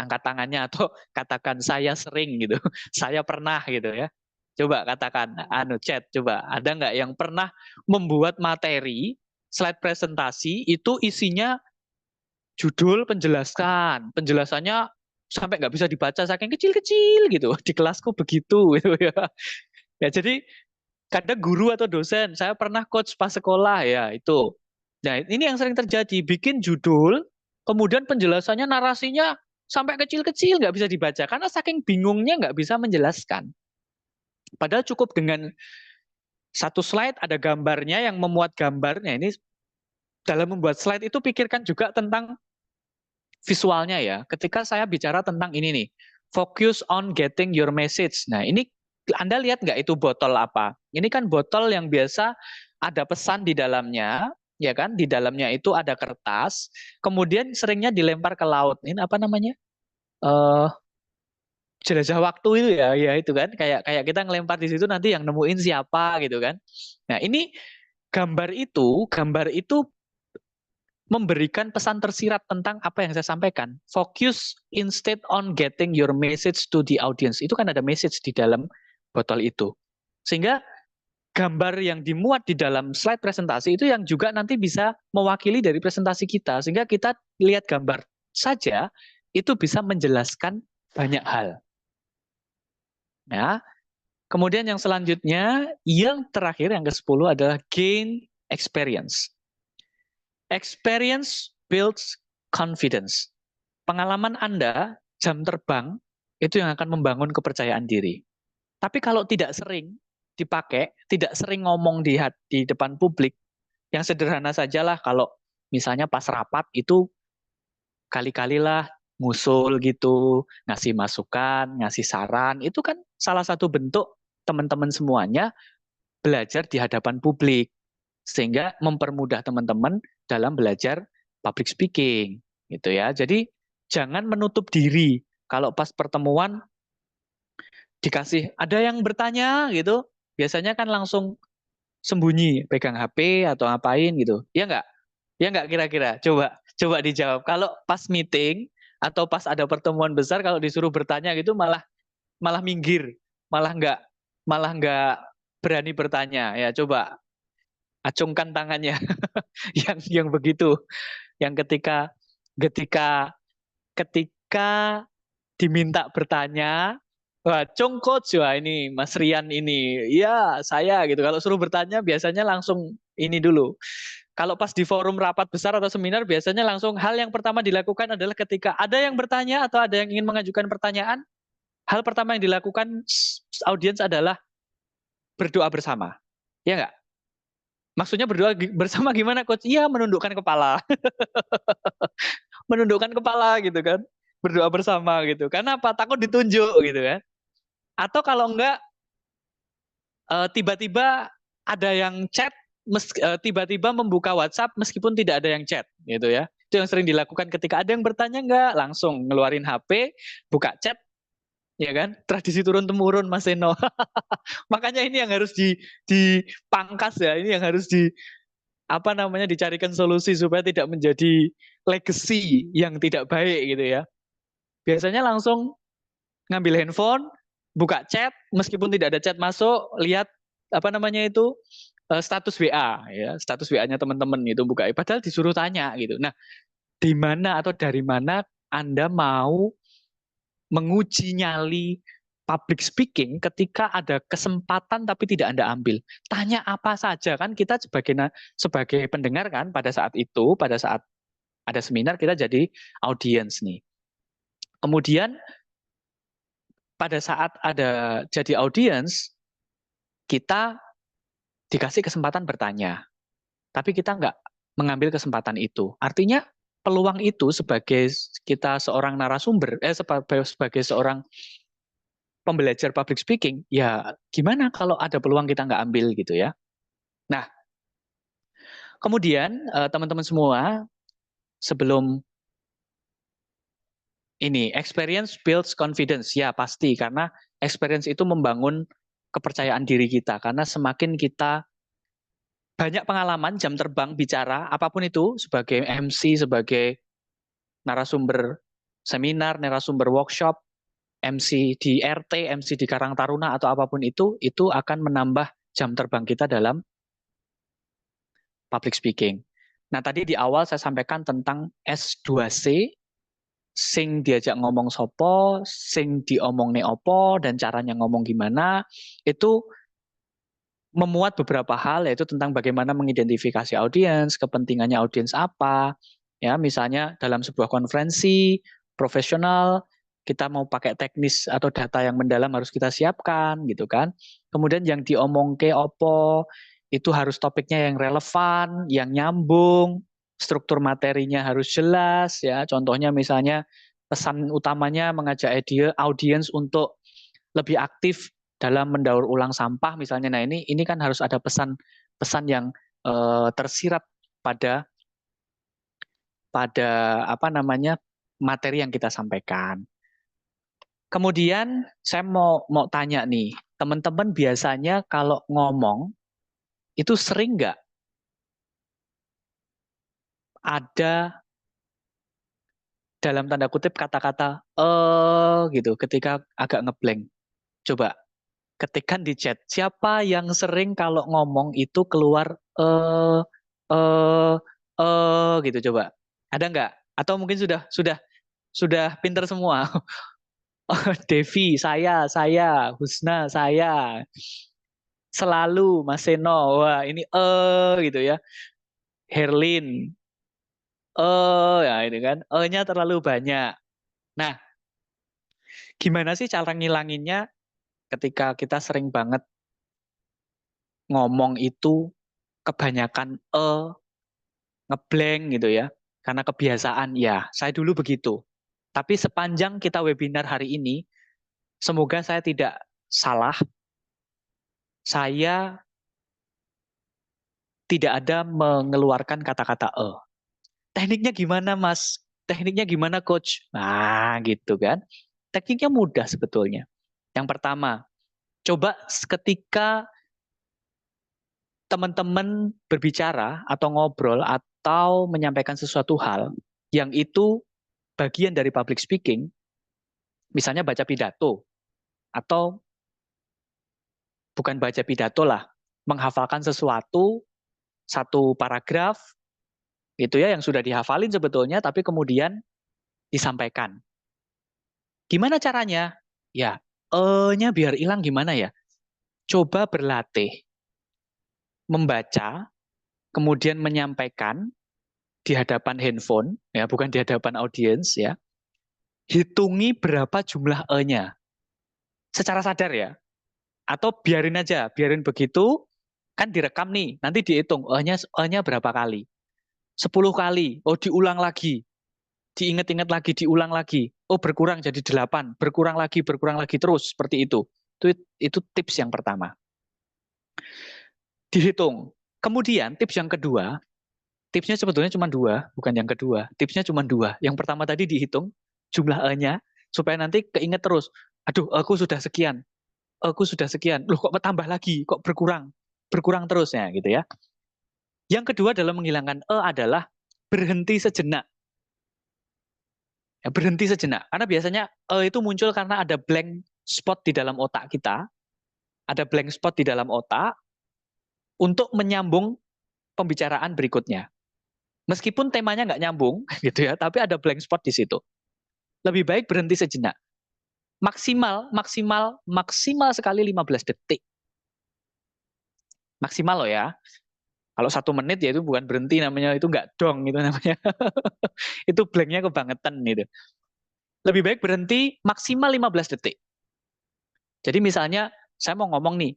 angkat tangannya atau katakan saya sering gitu. Saya pernah gitu ya. Coba katakan, chat, coba ada nggak yang pernah membuat materi slide presentasi itu isinya judul penjelasannya sampai nggak bisa dibaca saking kecil-kecil gitu. Di kelasku begitu gitu ya. Ya jadi kadang guru atau dosen, saya pernah coach pas sekolah ya itu. Nah ini yang sering terjadi, bikin judul, kemudian penjelasannya narasinya sampai kecil-kecil nggak bisa dibaca karena saking bingungnya nggak bisa menjelaskan. Padahal cukup dengan satu slide ada gambarnya yang memuat gambarnya. Ini dalam membuat slide itu pikirkan juga tentang visualnya ya. Ketika saya bicara tentang ini nih, focus on getting your message. Nah ini Anda lihat nggak itu botol apa? Ini kan botol yang biasa ada pesan di dalamnya, ya kan? Di dalamnya itu ada kertas, kemudian seringnya dilempar ke laut. Ini apa namanya? Eh jelajah waktu itu ya, ya itu kan kayak kita ngelempar di situ nanti yang nemuin siapa gitu kan. Nah, ini gambar itu memberikan pesan tersirat tentang apa yang saya sampaikan. Focus instead on getting your message to the audience. Itu kan ada message di dalam botol itu. Sehingga gambar yang dimuat di dalam slide presentasi itu yang juga nanti bisa mewakili dari presentasi kita. Sehingga kita lihat gambar saja itu bisa menjelaskan banyak hal. Ya. Kemudian yang selanjutnya, yang terakhir, yang ke-10 adalah gain experience. Experience builds confidence. Pengalaman Anda, jam terbang, itu yang akan membangun kepercayaan diri. Tapi kalau tidak sering dipakai, tidak sering ngomong di depan publik, yang sederhana sajalah kalau misalnya pas rapat itu kali-kalilah ngusul gitu, ngasih masukan, ngasih saran, itu kan salah satu bentuk teman-teman semuanya belajar di hadapan publik. Sehingga mempermudah teman-teman dalam belajar public speaking. Gitu ya. Jadi jangan menutup diri. Kalau pas pertemuan dikasih, ada yang bertanya gitu, biasanya kan langsung sembunyi, pegang HP atau ngapain gitu. Ya nggak? Ya nggak kira-kira? Coba dijawab. Kalau pas meeting atau pas ada pertemuan besar kalau disuruh bertanya gitu malah minggir, malah nggak berani bertanya. Ya coba acungkan tangannya yang begitu, yang ketika ketika ketika diminta bertanya, wah coach, wah ini Mas Rian ini, ya saya gitu. Kalau suruh bertanya biasanya langsung ini dulu, Kalau pas di forum rapat besar atau seminar, biasanya langsung hal yang pertama dilakukan adalah ketika ada yang bertanya atau ada yang ingin mengajukan pertanyaan, hal pertama yang dilakukan audiens adalah berdoa bersama. Ya nggak? Maksudnya berdoa bersama gimana, Coach? Iya, menundukkan kepala. Menundukkan kepala gitu kan. Berdoa bersama gitu. Karena apa? Takut ditunjuk gitu kan. Atau kalau enggak, tiba-tiba ada yang chat, tiba-tiba membuka WhatsApp meskipun tidak ada yang chat gitu ya. Itu yang sering dilakukan ketika ada yang bertanya, enggak langsung ngeluarin HP, buka chat, ya kan? Tradisi turun temurun, Mas Seno. Makanya ini yang harus dipangkas ya. Ini yang harus dicarikan solusi supaya tidak menjadi legacy yang tidak baik gitu ya. Biasanya langsung ngambil handphone, buka chat, meskipun tidak ada chat masuk, lihat status WA ya, status WA-nya teman-teman itu buka. Padahal disuruh tanya gitu. Nah, di mana atau dari mana Anda mau menguji nyali public speaking ketika ada kesempatan tapi tidak Anda ambil? Tanya apa saja, kan kita sebagai pendengar kan pada saat ada seminar kita jadi audiens nih. Kemudian pada saat ada jadi audiens, kita dikasih kesempatan bertanya, tapi kita nggak mengambil kesempatan itu. Artinya peluang itu sebagai kita seorang narasumber, sebagai seorang pembelajar public speaking, ya gimana kalau ada peluang kita nggak ambil gitu ya. Nah, kemudian teman-teman semua, sebelum ini, experience builds confidence. Ya pasti, karena experience itu membangun kepercayaan diri kita. Karena semakin kita banyak pengalaman, jam terbang, bicara, apapun itu, sebagai MC, sebagai narasumber seminar, narasumber workshop, MC di RT, MC di Karang Taruna, atau apapun itu akan menambah jam terbang kita dalam public speaking. Nah, tadi di awal saya sampaikan tentang S2C, sing diajak ngomong sopo, sing diomong opo, dan caranya ngomong gimana, itu memuat beberapa hal, yaitu tentang bagaimana mengidentifikasi audiens, kepentingannya audiens apa, ya misalnya dalam sebuah konferensi profesional, kita mau pakai teknis atau data yang mendalam harus kita siapkan, gitu kan. Kemudian yang diomong ke opo, itu harus topiknya yang relevan, yang nyambung, struktur materinya harus jelas, ya. Contohnya misalnya pesan utamanya mengajak audiens untuk lebih aktif dalam mendaur ulang sampah misalnya. Nah, ini kan harus ada pesan yang tersirat pada materi yang kita sampaikan. Kemudian saya mau tanya nih, teman-teman biasanya kalau ngomong itu sering nggak ada dalam tanda kutip kata-kata gitu ketika agak ngeblank? Coba ketikkan di chat, siapa yang sering kalau ngomong itu keluar eh gitu, coba. Ada nggak? Atau mungkin sudah pinter semua. Devi, saya, Husna, saya. Selalu, Mas Seno. Wah, ini gitu ya. Herlin, ya ini kan. E-nya terlalu banyak. Nah, gimana sih cara ngilanginnya ketika kita sering banget ngomong itu kebanyakan ngeblank gitu ya. Karena kebiasaan, ya saya dulu begitu. Tapi sepanjang kita webinar hari ini, semoga saya tidak salah, saya tidak ada mengeluarkan kata-kata Tekniknya gimana, Mas? Tekniknya gimana, Coach? Nah, gitu kan. Tekniknya mudah sebetulnya. Yang pertama, coba ketika teman-teman berbicara atau ngobrol atau menyampaikan sesuatu hal yang itu bagian dari public speaking, misalnya baca pidato, atau bukan baca pidato lah, menghafalkan sesuatu, satu paragraf, itu ya yang sudah dihafalin sebetulnya, tapi kemudian disampaikan. Gimana caranya? Ya, nya biar hilang gimana ya? Coba berlatih membaca, kemudian menyampaikan di hadapan handphone, ya, bukan di hadapan audiens, ya, hitungi berapa jumlah E-nya secara sadar ya, atau biarin aja, biarin begitu, kan direkam nih, nanti dihitung E-nya berapa kali, 10 kali, oh diulang lagi, diingat-ingat lagi, diulang lagi, oh berkurang jadi 8, berkurang lagi terus seperti itu. Itu tips yang pertama. Dihitung. Kemudian tips yang kedua, tipsnya sebetulnya cuma dua, bukan yang kedua. Tipsnya cuma dua. Yang pertama tadi dihitung jumlah E-nya, supaya nanti keinget terus. Aduh, aku sudah sekian. Aku sudah sekian. Loh, kok bertambah lagi? Kok berkurang? Berkurang terusnya, gitu ya. Yang kedua dalam menghilangkan E adalah berhenti sejenak. Ya, berhenti sejenak. Karena biasanya E itu muncul karena ada blank spot di dalam otak kita. Ada blank spot di dalam otak untuk menyambung pembicaraan berikutnya. Meskipun temanya nggak nyambung, gitu ya, tapi ada blank spot di situ. Lebih baik berhenti sejenak. Maksimal sekali 15 detik. Maksimal loh ya. Kalau 1 menit ya itu bukan berhenti namanya, itu nggak dong itu namanya. Itu blanknya kebangetan gitu. Lebih baik berhenti maksimal 15 detik. Jadi misalnya saya mau ngomong nih,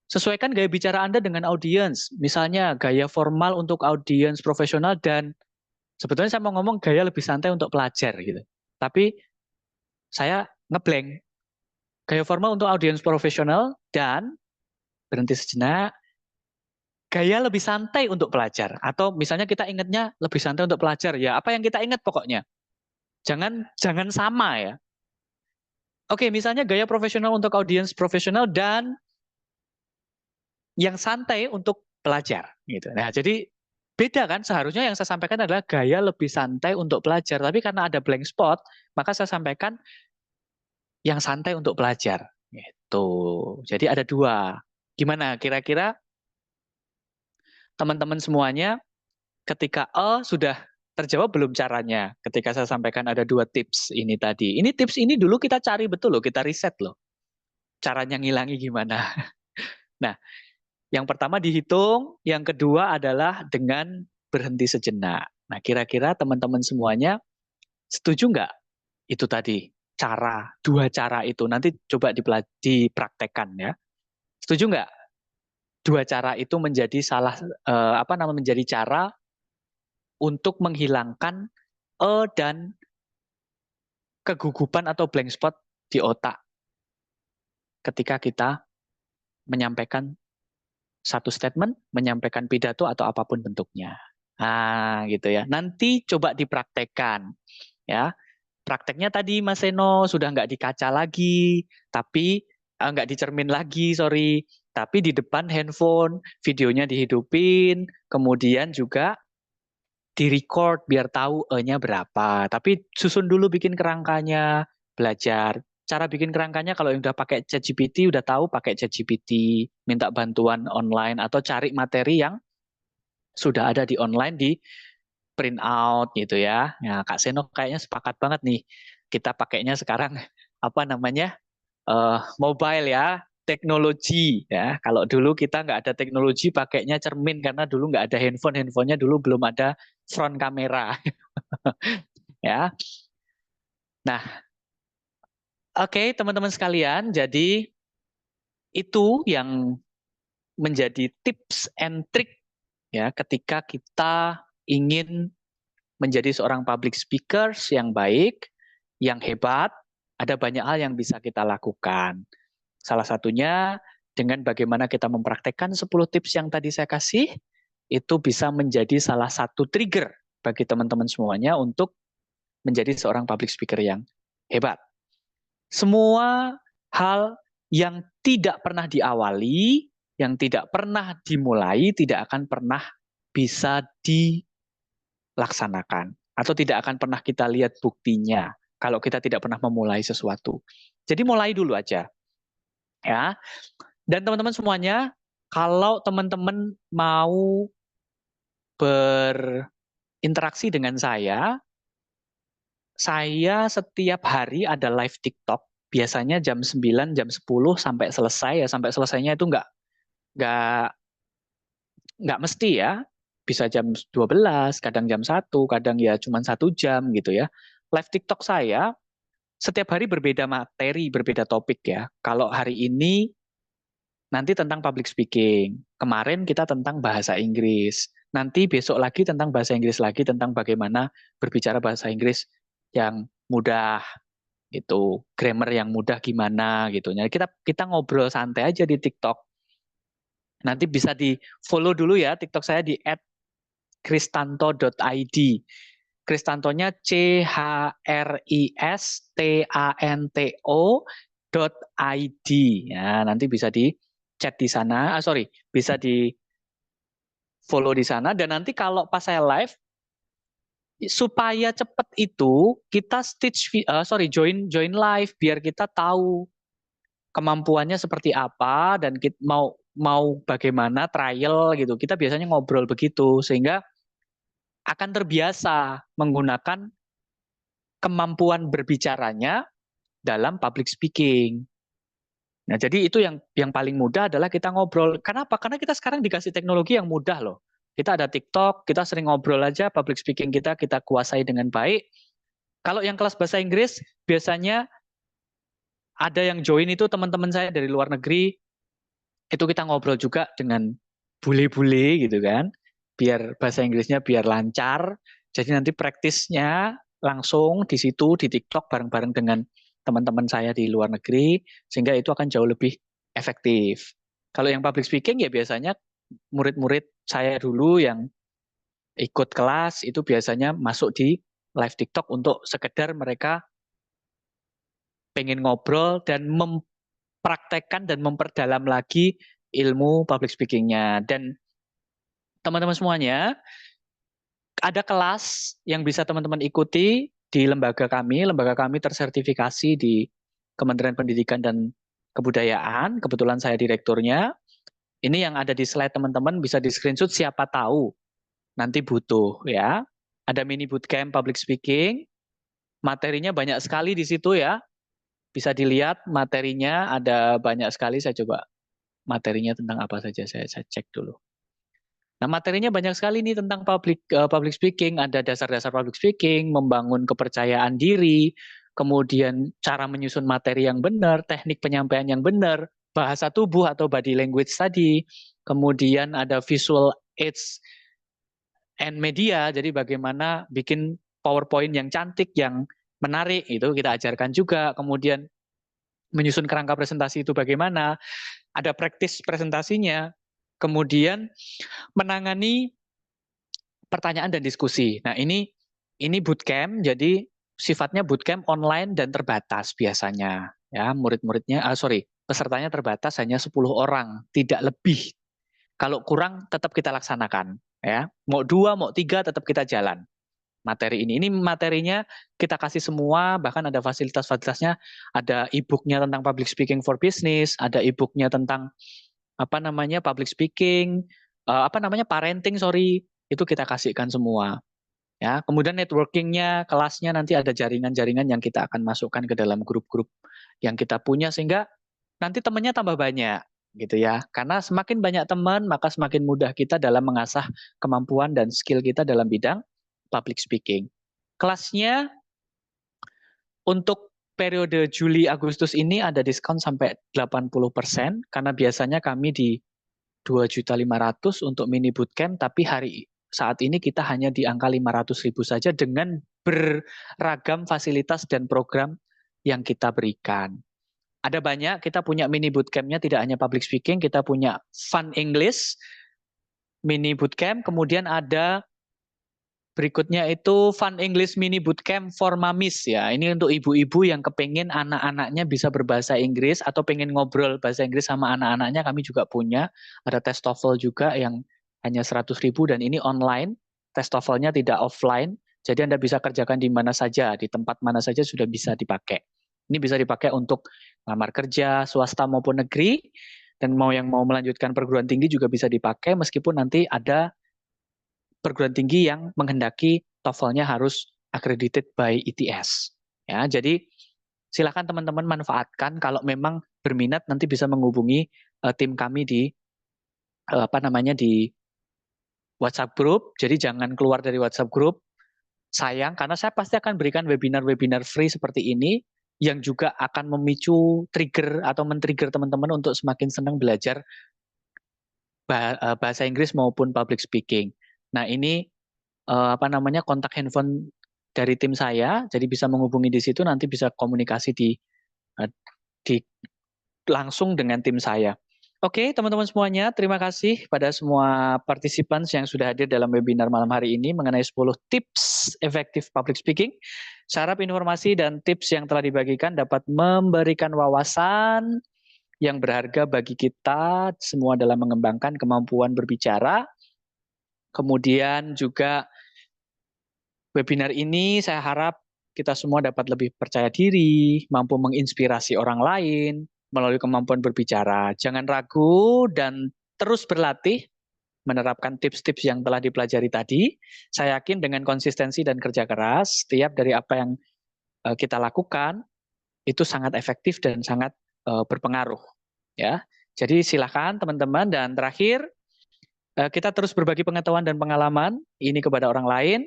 sesuaikan gaya bicara Anda dengan audiens. Misalnya gaya formal untuk audiens profesional dan sebetulnya saya mau ngomong gaya lebih santai untuk pelajar gitu. Tapi saya ngeblank. Gaya formal untuk audiens profesional dan berhenti sejenak. Gaya lebih santai untuk pelajar. Atau misalnya kita ingatnya lebih santai untuk pelajar. Ya apa yang kita ingat pokoknya. Jangan sama ya. Oke, misalnya gaya profesional untuk audiens profesional dan yang santai untuk pelajar gitu. Nah, jadi beda kan, seharusnya yang saya sampaikan adalah gaya lebih santai untuk pelajar, tapi karena ada blank spot, maka saya sampaikan yang santai untuk pelajar gitu. Jadi ada dua. Gimana kira-kira teman-teman semuanya ketika sudah terjawab belum caranya? Ketika saya sampaikan ada dua tips ini tadi. Ini tips ini dulu kita cari betul loh, kita riset loh. Caranya ngilangi gimana? Nah, yang pertama dihitung, yang kedua adalah dengan berhenti sejenak. Nah, kira-kira teman-teman semuanya setuju nggak itu tadi? Dua cara itu. Nanti coba dipraktekkan ya. Setuju nggak? Dua cara itu menjadi menjadi cara untuk menghilangkan dan kegugupan atau blank spot di otak ketika kita menyampaikan satu statement, menyampaikan pidato atau apapun bentuknya. Nah, gitu ya. Nanti coba dipraktekkan, ya. Prakteknya tadi Mas Seno sudah nggak di kaca lagi, tapi nggak di cermin lagi, sorry. Tapi di depan handphone, videonya dihidupin, kemudian juga di-record biar tahu E-nya berapa. Tapi susun dulu bikin kerangkanya, belajar. Cara bikin kerangkanya kalau yang udah pakai ChatGPT udah tahu pakai ChatGPT, minta bantuan online atau cari materi yang sudah ada di online di print out gitu ya. Nah, Kak Seno kayaknya sepakat banget nih. Kita pakainya sekarang apa namanya? Mobile ya, teknologi ya. Kalau dulu kita nggak ada teknologi pakainya cermin karena dulu nggak ada handphone, handphonenya dulu belum ada front kamera ya. Nah, oke, teman-teman sekalian, jadi itu yang menjadi tips and trick ya ketika kita ingin menjadi seorang public speakers yang baik, yang hebat, ada banyak hal yang bisa kita lakukan. Salah satunya dengan bagaimana kita mempraktekkan 10 tips yang tadi saya kasih, itu bisa menjadi salah satu trigger bagi teman-teman semuanya untuk menjadi seorang public speaker yang hebat. Semua hal yang tidak pernah diawali, yang tidak pernah dimulai, tidak akan pernah bisa dilaksanakan. Atau tidak akan pernah kita lihat buktinya kalau kita tidak pernah memulai sesuatu. Jadi mulai dulu aja. Ya. Dan teman-teman semuanya, kalau teman-teman mau berinteraksi dengan saya setiap hari ada live TikTok, biasanya jam 9, jam 10 sampai selesai ya, sampai selesainya itu nggak mesti ya. bisa jam 12, kadang jam 1, kadang ya cuma 1 jam gitu ya. Live TikTok saya setiap hari berbeda materi, berbeda topik ya. Kalau hari ini nanti tentang public speaking. Kemarin kita tentang bahasa Inggris. Nanti besok lagi tentang bahasa Inggris lagi, tentang bagaimana berbicara bahasa Inggris yang mudah gitu. Grammar yang mudah gimana gitu. Jadi kita ngobrol santai aja di TikTok. Nanti bisa di-follow dulu ya TikTok saya di @kristanto.id. Kristantonya CHRISTANTO.id. Ya, nanti bisa di chat di sana, bisa di follow di sana. Dan nanti kalau pas saya live, supaya cepet itu kita join live biar kita tahu kemampuannya seperti apa dan kita mau bagaimana trial gitu. Kita biasanya ngobrol begitu sehingga akan terbiasa menggunakan kemampuan berbicaranya dalam public speaking. Nah, jadi itu yang paling mudah adalah kita ngobrol. Kenapa? Karena kita sekarang dikasih teknologi yang mudah loh. Kita ada TikTok, kita sering ngobrol aja, public speaking kita kuasai dengan baik. Kalau yang kelas bahasa Inggris, biasanya ada yang join itu teman-teman saya dari luar negeri, itu kita ngobrol juga dengan bule-bule gitu kan, biar bahasa Inggrisnya biar lancar. Jadi nanti praktisnya langsung di situ di TikTok bareng-bareng dengan teman-teman saya di luar negeri, sehingga itu akan jauh lebih efektif. Kalau yang public speaking ya biasanya murid-murid saya dulu yang ikut kelas itu biasanya masuk di live TikTok untuk sekedar mereka pengen ngobrol dan mempraktekkan dan memperdalam lagi ilmu public speaking-nya. Dan teman-teman semuanya, ada kelas yang bisa teman-teman ikuti di lembaga kami. Lembaga kami tersertifikasi di Kementerian Pendidikan dan Kebudayaan. Kebetulan saya direkturnya. Ini yang ada di slide teman-teman bisa di screenshot, siapa tahu nanti butuh ya. Ada mini bootcamp public speaking. Materinya banyak sekali di situ ya. Bisa dilihat materinya ada banyak sekali. Saya coba materinya tentang apa saja, saya cek dulu. Nah, materinya banyak sekali nih tentang public speaking, ada dasar-dasar public speaking, membangun kepercayaan diri, kemudian cara menyusun materi yang benar, teknik penyampaian yang benar, bahasa tubuh atau body language tadi, kemudian ada visual aids and media, jadi bagaimana bikin PowerPoint yang cantik, yang menarik, itu kita ajarkan juga, kemudian menyusun kerangka presentasi itu bagaimana, ada praktis presentasinya, kemudian menangani pertanyaan dan diskusi. Nah, ini bootcamp, jadi sifatnya bootcamp online dan terbatas biasanya. Ya, pesertanya terbatas hanya 10 orang, tidak lebih. Kalau kurang tetap kita laksanakan, ya. Mau 2, mau 3 tetap kita jalan. Materi ini materinya kita kasih semua, bahkan ada fasilitas-fasilitasnya, ada e-booknya tentang public speaking for business, ada e-booknya tentang public speaking, parenting, itu kita kasihkan semua. Ya, kemudian networkingnya, kelasnya nanti ada jaringan-jaringan yang kita akan masukkan ke dalam grup-grup yang kita punya sehingga nanti temannya tambah banyak gitu ya. Karena semakin banyak teman, maka semakin mudah kita dalam mengasah kemampuan dan skill kita dalam bidang public speaking. Kelasnya untuk periode Juli Agustus ini ada diskon sampai 80% karena biasanya kami di 2.500.000 untuk mini bootcamp, tapi saat ini kita hanya di angka 500.000 saja dengan beragam fasilitas dan program yang kita berikan. Ada banyak, kita punya mini bootcampnya tidak hanya public speaking, kita punya Fun English, mini bootcamp, kemudian ada berikutnya itu Fun English Mini Bootcamp for Mamis ya. Ini untuk ibu-ibu yang kepengen anak-anaknya bisa berbahasa Inggris atau pengen ngobrol bahasa Inggris sama anak-anaknya, kami juga punya. Ada tes TOEFL juga yang hanya 100.000 dan ini online. Tes TOEFL-nya tidak offline. Jadi Anda bisa kerjakan di mana saja, di tempat mana saja sudah bisa dipakai. Ini bisa dipakai untuk lamar kerja, swasta maupun negeri. Dan yang mau melanjutkan perguruan tinggi juga bisa dipakai meskipun nanti ada perguruan tinggi yang menghendaki TOEFL-nya harus accredited by ITS. Ya, jadi silakan teman-teman manfaatkan, kalau memang berminat nanti bisa menghubungi tim kami di WhatsApp group, jadi jangan keluar dari WhatsApp group. Sayang, karena saya pasti akan berikan webinar-webinar free seperti ini yang juga akan memicu trigger atau men-trigger teman-teman untuk semakin senang belajar bahasa Inggris maupun public speaking. Nah, ini kontak handphone dari tim saya, jadi bisa menghubungi di situ, nanti bisa komunikasi di langsung dengan tim saya. Oke, teman-teman semuanya, terima kasih pada semua participants yang sudah hadir dalam webinar malam hari ini mengenai 10 tips efektif public speaking. Saya harap informasi dan tips yang telah dibagikan dapat memberikan wawasan yang berharga bagi kita semua dalam mengembangkan kemampuan berbicara. Kemudian juga webinar ini saya harap kita semua dapat lebih percaya diri, mampu menginspirasi orang lain melalui kemampuan berbicara. Jangan ragu dan terus berlatih menerapkan tips-tips yang telah dipelajari tadi. Saya yakin dengan konsistensi dan kerja keras, setiap dari apa yang kita lakukan itu sangat efektif dan sangat berpengaruh. Ya, jadi silakan teman-teman. Dan terakhir, kita terus berbagi pengetahuan dan pengalaman ini kepada orang lain.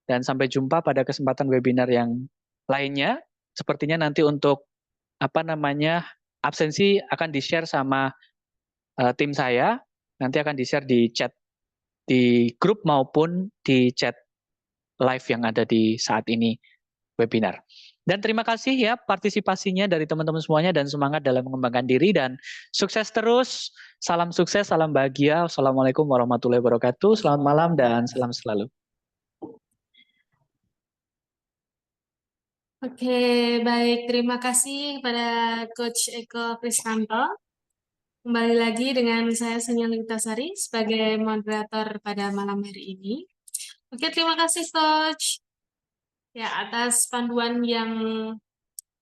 Dan sampai jumpa pada kesempatan webinar yang lainnya. Sepertinya nanti untuk absensi akan di-share sama tim saya. Nanti akan di-share di chat di grup maupun di chat live yang ada di saat ini webinar. Dan terima kasih ya partisipasinya dari teman-teman semuanya dan semangat dalam mengembangkan diri dan sukses terus. Salam sukses, salam bahagia. Wassalamualaikum warahmatullahi wabarakatuh. Selamat malam dan salam selalu. Oke, baik. Terima kasih kepada Coach Eko Krisnanto. Kembali lagi dengan saya Sunya Sari sebagai moderator pada malam hari ini. Oke, terima kasih Coach. Ya, atas panduan yang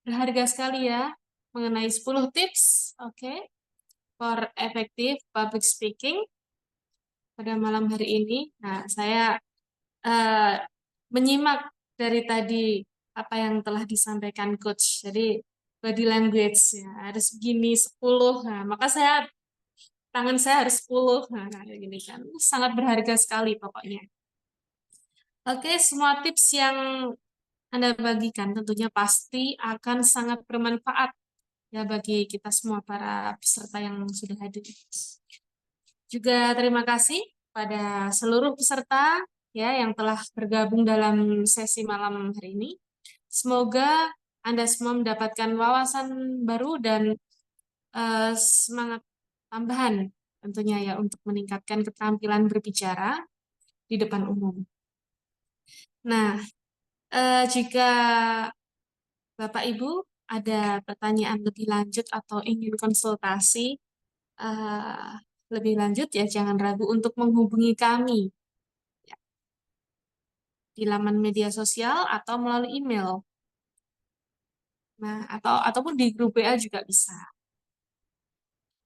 berharga sekali ya mengenai 10 tips, for effective public speaking pada malam hari ini. Nah, saya eh, menyimak dari tadi apa yang telah disampaikan Coach. Jadi body language ya harus begini 10. Nah, maka tangan saya harus 10. Nah, kayak gini kan. Sangat berharga sekali pokoknya. Oke, semua tips yang Anda bagikan tentunya pasti akan sangat bermanfaat ya bagi kita semua para peserta yang sudah hadir. Juga terima kasih pada seluruh peserta ya yang telah bergabung dalam sesi malam hari ini. Semoga Anda semua mendapatkan wawasan baru dan semangat tambahan tentunya ya untuk meningkatkan keterampilan berbicara di depan umum. Nah, jika Bapak Ibu ada pertanyaan lebih lanjut atau ingin konsultasi eh, lebih lanjut ya jangan ragu untuk menghubungi kami ya, di laman media sosial atau melalui email. Nah, ataupun di grup WA juga bisa.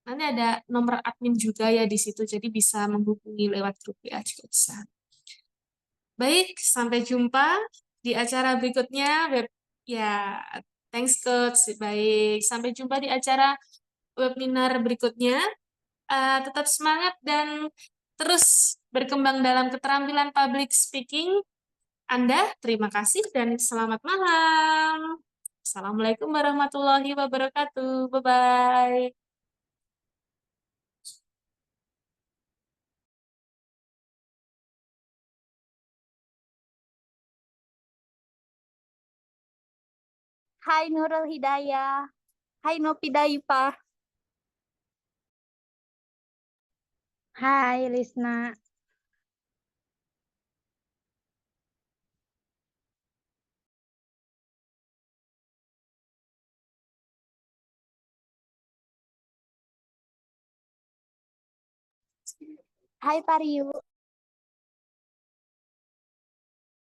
Nanti ada nomor admin juga ya di situ, jadi bisa menghubungi lewat grup WA juga bisa. Baik, sampai jumpa di acara berikutnya. Ya, thanks Coach. Baik, sampai jumpa di acara webinar berikutnya. Tetap semangat dan terus berkembang dalam keterampilan public speaking Anda. Terima kasih dan selamat malam. Assalamualaikum warahmatullahi wabarakatuh. Bye-bye. Hai Nurul Hidayah. Hai Nopi Daifah. Hai Lisna. Hai Pariu.